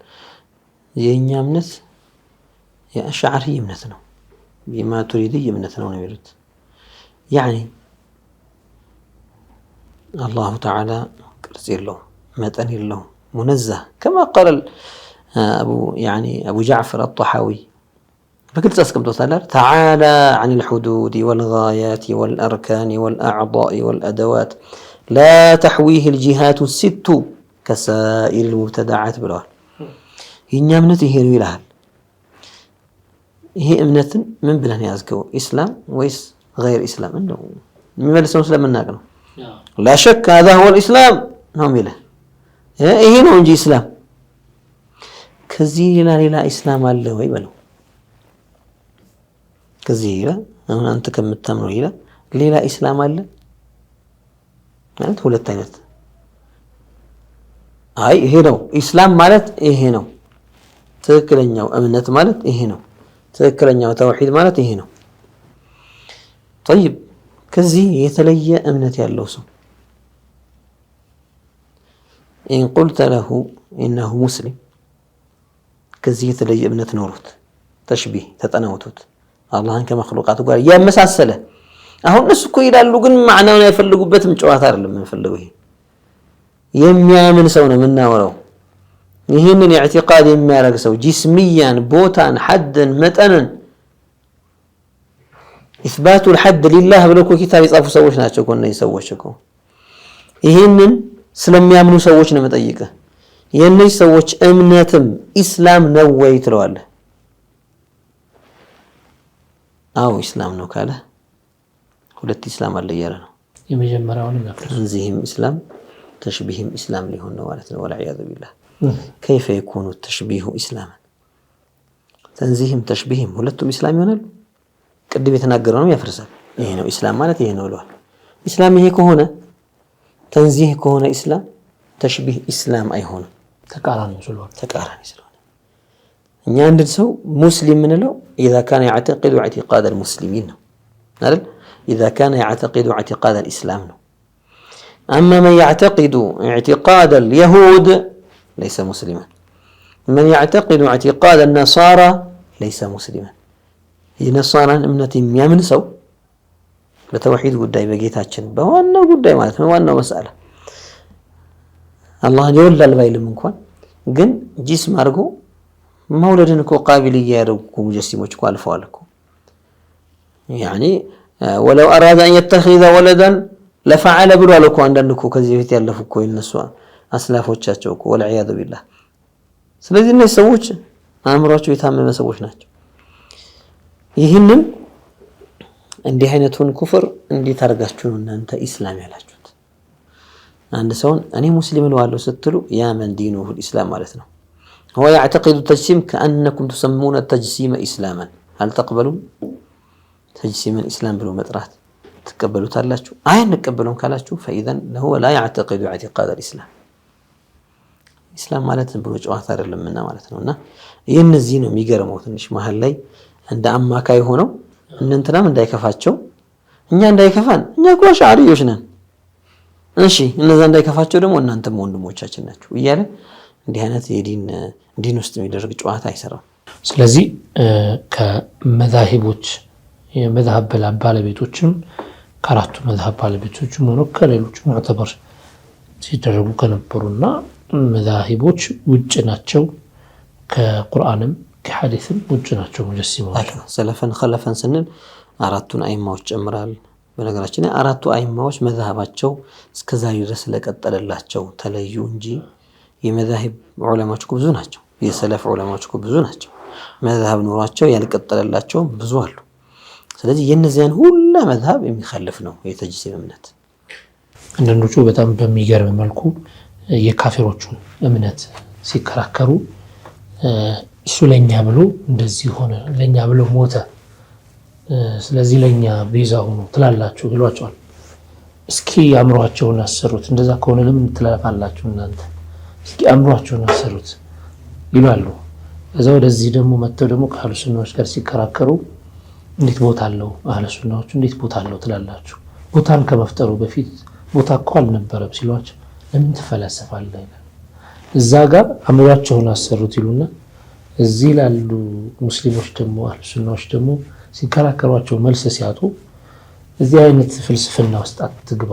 የእኛ እምነት የአሽዓሪ እምነት ነው፣ የማቱሪዲ እምነት ነው የሚሉት። ያኒ አላሁ ተዓላ ቅርጽ የለውም፣ መጠን የለውም፣ ሙነዘህ ከማ ቃል አቡ ጃዕፈር አጣሓዊ በግልጽ አስቀምጦታል። ተዓላ አን ልሑዱድ ወልጋያት ወልአርካን ወልአዕዳእ ወልአደዋት ላ ተሕዊህ ልጂሃቱ ሲቱ ከሳኢር ልሙብተዳዓት ብለዋል። የእኛ እምነት ይሄ ነው ይልሃል። ይሄ እምነትን ምን ብለን ያዝገው? ኢስላም ወይስ ገይር ኢስላም? እንደው የሚመልሰው ስለምናቅ ነው። ላሸክ هذا هو الاسلام ነው የሚለው ይሄ ነው እንጂ ኢስላም ከዚህ ሌላ ኢስላም አለ ወይ በለው። ከዚህ አሁን አንተ ከምታምነው ሌላ ኢስላም አለ ማለት ሁለት አይነት። አይ ይሄ ነው ኢስላም ማለት ይሄ ነው፣ ትክክለኛው እምነት ማለት ይሄ ነው፣ ትክክለኛው ተውሂድ ማለት ይሄ ነው። طيب ከዚህ የተለየ እምነት ያለው ሰው إن قلت له إنه مسلم ከዚህ የተለየ እምነት ኖሮት ተሽቢህ ተጠናውቶት አላህን ከመخلوቃቱ ጋር ያመሳሰለ አሁን እሱ እኮ ይላሉ፣ ግን ማዕናውን አይፈልጉበትም። ጨዋታ አይደለም የምንፈልገው። ይሄ የሚያምን ሰው ነው የምናወራው። ይህንን ኢዕቲቃድ የሚያደርግ ሰው ጂስሚያን ቦታን ሐድን መጠንን ኢስባቱ الحد لله ብለው እኮ ኪታብ የጻፉ ሰዎች ናቸው እኮ እነዚህ ሰዎች እኮ ይህንን ስለሚያምኑ ሰዎች ነው መጠይቀህ የእነዚህ ሰዎች እምነትም ኢስላም ነው ወይ ትለዋለህ አዎ ኢስላም ነው ካለ ሁለት ኢስላም አለ እያለ ነው የመጀመሪያውን ያፈርሱ ተንዚህም ኢስላም ተሽቢህም ኢስላም ሊሆን ነው ማለት ነው ወልዒያዙ ቢላህ كيف يكون التشبيه اسلاما تنزيهم تشبيهم ሁለቱም ኢስላም ይሆናል ቅድም የተናገረው ነው ያፈርሳል ይሄ ነው ኢስላም ማለት ይሄ ነው ብለዋል ኢስላም ይሄ ከሆነ ተንዚህ ከሆነ ኢስላም ተሽቢህ ኢስላም አይሆንም ተቃራኒ ስለሆነ እኛ አንድ ሰው ሙስሊም ምንለው اذا كان يعتقد اعتقاد المسلمين ነው አይደል اذا كان يعتقد اعتقاد الاسلام ነው اما من يعتقد اعتقاد اليهود ليس مسلما من يعتقد اعتقاد النصارى ليس مسلما የነሳራን እምነት የሚያምን ሰው በተውሂድ ጉዳይ በጌታችን በዋናው ጉዳይ ማለት ነው ዋናው መስአላ አላህን ይወላል ባይልም እንኳን ግን ጂስም አድርጎ መውለድን እኮ ቃቢል ያደረጉ ሙጀሲሞች እኮ አልፈዋል እኮ يعني ولو اراد ان يتخذ ولدا لفعل ብሏል እኮ አንዳንድ እኮ ከዚህ በፊት ያለፉ እኮ እነሱ አስላፎቻቸው እኮ ወልዒያዙ ቢላህ ስለዚህ እነዚህ ሰዎች አእምሯቸው የታመመ ሰዎች ናቸው ይህንን እንዲህ አይነቱን ኩፍር እንዴት አርጋችሁ ነው እናንተ ኢስላም ያላችሁት አንድ ሰውን እኔ ሙስሊም ነው ስትሉ ያ من دينه الاسلام ማለት ነው هو يعتقد التجسيم كانكم تسمون التجسيم اسلاما هل تقبلون تجسيم الاسلام ብሎ መጥራት ተቀበሉታላችሁ አይ እንቀበሉም ካላችሁ فاذا هو لا يعتقد اعتقاد الاسلام ኢስላም ማለት ብሎ ጨዋታ አይደለምና ማለት ነውና የነዚህ ነው የሚገርመው ትንሽ መሃል ላይ እንደ አማካይ ሆነው እንንተናም እንዳይከፋቸው እኛ እንዳይከፋን እኛ እኮ ሻሪዮች ነን እሺ እነዛ እንዳይከፋቸው ደግሞ እናንተም ወንድሞቻችን ናችሁ እያለ እንዲህ አይነት የዲን ውስጥ የሚደረግ ጨዋታ አይሰራም ስለዚህ ከመዛሂቦች የመዛሀብ ባለቤቶችም ከአራቱ መዛሀብ ባለቤቶችም ሆኖ ከሌሎች ሙዕተበር ሲደረጉ ከነበሩና መዛሂቦች ውጭ ናቸው ከቁርአንም ከሐዲስም ውጭ ናቸው ሙጀሲሞች ሰለፈን ኸለፈን ስንል አራቱን አይማዎች ጨምራል በነገራችን ላይ አራቱ አይማዎች መዛሀባቸው እስከዛሬ ድረስ ለቀጠለላቸው ተለዩ እንጂ የመዛሂብ ዑለማዎች ብዙ ናቸው የሰለፍ ዑለማዎች ብዙ ናቸው መዛሀብ ኑሯቸው ያልቀጠለላቸው ብዙ አሉ ስለዚህ የነዚያን ሁሉ መዛሀብ የሚخالፍ ነው የተጅሲም እምነት አንዳንዶቹ በጣም በሚገርም መልኩ የካፊሮቹን እምነት ሲከራከሩ እሱ ለኛ ብሎ እንደዚህ ሆነ ለኛ ብሎ ሞተ ስለዚህ ለኛ ቤዛው ነው ትላላችሁ ይሏቸዋል እስኪ አምሯቸውን አሰሩት እንደዛ ከሆነ ለምን ትላፋላችሁ እናንተ እስኪ አምሯቸውን አሰሩት ይላሉ እዛው ወደዚህ ደግሞ መተው ደግሞ ከአህሉ ሱናዎች ጋር ሲከራከሩ እንዴት ቦታ አለው አህሉ ሱናዎች እንዴት ቦታ አለው ትላላችሁ ቦታን ከመፍጠሩ በፊት ቦታ እኮ አልነበረም ሲሏቸው ለምን ትፈላሰፋለህ እዛ ጋር አምሯቸውን አሰሩት ይሉና እዚህ ላሉ ሙስሊሞች ደግሞ አህሉ ሱናዎች ደግሞ ሲከራከሯቸው መልስ ሲያጡ እዚህ አይነት ፍልስፍና ውስጥ አትግባ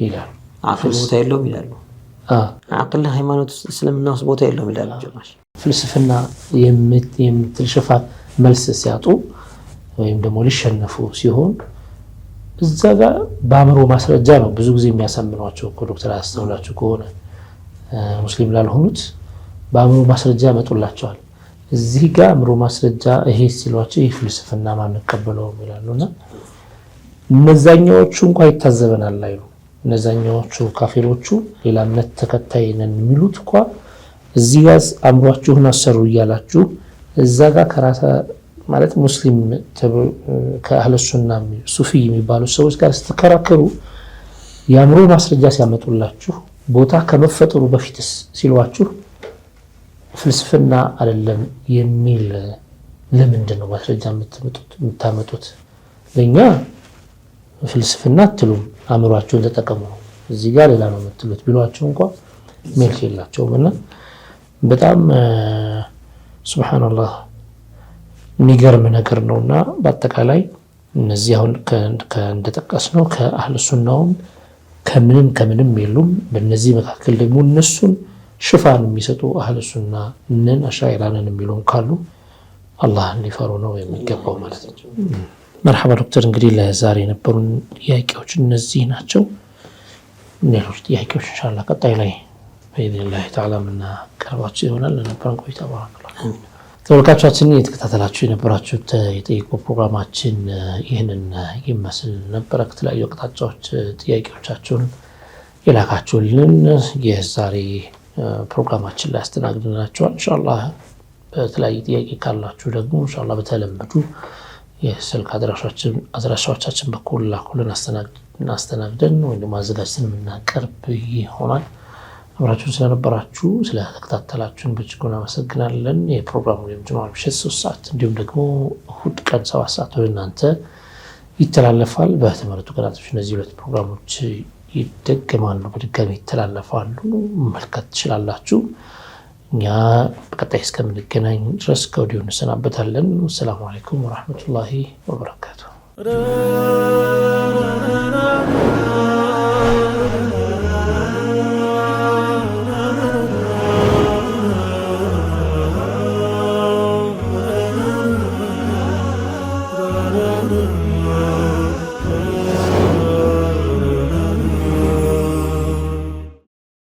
ይላሉ አቅል ቦታ የለውም ይላሉ አቅል ሃይማኖት እስልምና ውስጥ ቦታ የለውም ይላሉ ጀማሽ ፍልስፍና የምትልሽፋ መልስ ሲያጡ ወይም ደግሞ ሊሸነፉ ሲሆን እዛ ጋር በአእምሮ ማስረጃ ነው ብዙ ጊዜ የሚያሳምኗቸው ዶክተር አስተውላችሁ ከሆነ ሙስሊም ላልሆኑት በአእምሮ ማስረጃ ያመጡላቸዋል እዚህ ጋር አእምሮ ማስረጃ ይሄ ሲሏቸው ይህ ፍልስፍና ማንቀበለው ይላሉና እነዛኛዎቹ እንኳን ይታዘበናል አይሉ እነዛኛዎቹ ካፊሮቹ ሌላ እምነት ተከታይ ነን የሚሉት እንኳን እዚህ ጋር አእምሯችሁን አሰሩ ይያላችሁ እዛ ጋር ከራሳ ማለት ሙስሊም ከአህለ ሱና ሱፊ የሚባሉ ሰዎች ጋር ስትከራከሩ የአእምሮ ማስረጃ ሲያመጡላችሁ ቦታ ከመፈጠሩ በፊትስ ሲሏችሁ ፍልስፍና አይደለም የሚል ለምንድን ነው ማስረጃ የምታመጡት ለኛ ፍልስፍና አትሉም አእምሯችሁን ተጠቀሙ እዚህ ጋር ሌላ ነው የምትሉት ቢሏችሁ እንኳን መልስ የላቸውምና በጣም ሱብሃንአላህ የሚገርም ነገር ነውና በአጠቃላይ እነዚህ አሁን እንደተጠቀስነው ከአህሉ ሱናውም ከምንም የሉም በእነዚህ መካከል ደግሞ እነሱን ሽፋን የሚሰጡ አህለ ሱና ነን አሻዒራንን የሚሉም ካሉ አላህን ሊፈሩ ነው የሚገባው ማለት ነው። መርሐባ ዶክተር፣ እንግዲህ ለዛሬ የነበሩን ጥያቄዎች እነዚህ ናቸው። ሌሎች ጥያቄዎች ኢንሻአላህ ቀጣይ ላይ በኢዝኒላህ ተዓላ የምናቀርባቸው ይሆናል። ለነበረን ቆይታ ባረከላህ። ተመልካቾቻችን የተከታተላችሁ የነበራችሁት የጠይቁ ፕሮግራማችን ይህንን ይመስል ነበር። ከተለያዩ አቅጣጫዎች ጥያቄዎቻችሁን የላካችሁልን የዛሬ ፕሮግራማችን ላይ አስተናግደናቸዋል። ኢንሻአላህ በተለያየ ጥያቄ ካላችሁ ደግሞ ኢንሻአላህ በተለመዱ የስልክ አድራሻዎቻችን በኩል ላኩልን፣ አስተናግደን ወይም አዘጋጅተን የምናቀርብ ይሆናል። አብራችሁን ስለነበራችሁ ስለተከታተላችሁን በእጅጉ እናመሰግናለን። የፕሮግራሙ የጁምዓ ምሽት 3 ሰዓት እንዲሁም ደግሞ እሁድ ቀን 7 ሰዓት ወደ እናንተ ይተላለፋል። በተመረጡ ቀናቶች እነዚህ ሁለት ፕሮግራሞች ይደገማሉ፣ በድጋሚ ይተላለፋሉ። መመልከት ትችላላችሁ። እኛ በቀጣይ እስከምንገናኝ ድረስ ከወዲሁ እንሰናበታለን። ወሰላሙ አለይኩም ወራህመቱላሂ ወበረካቱ።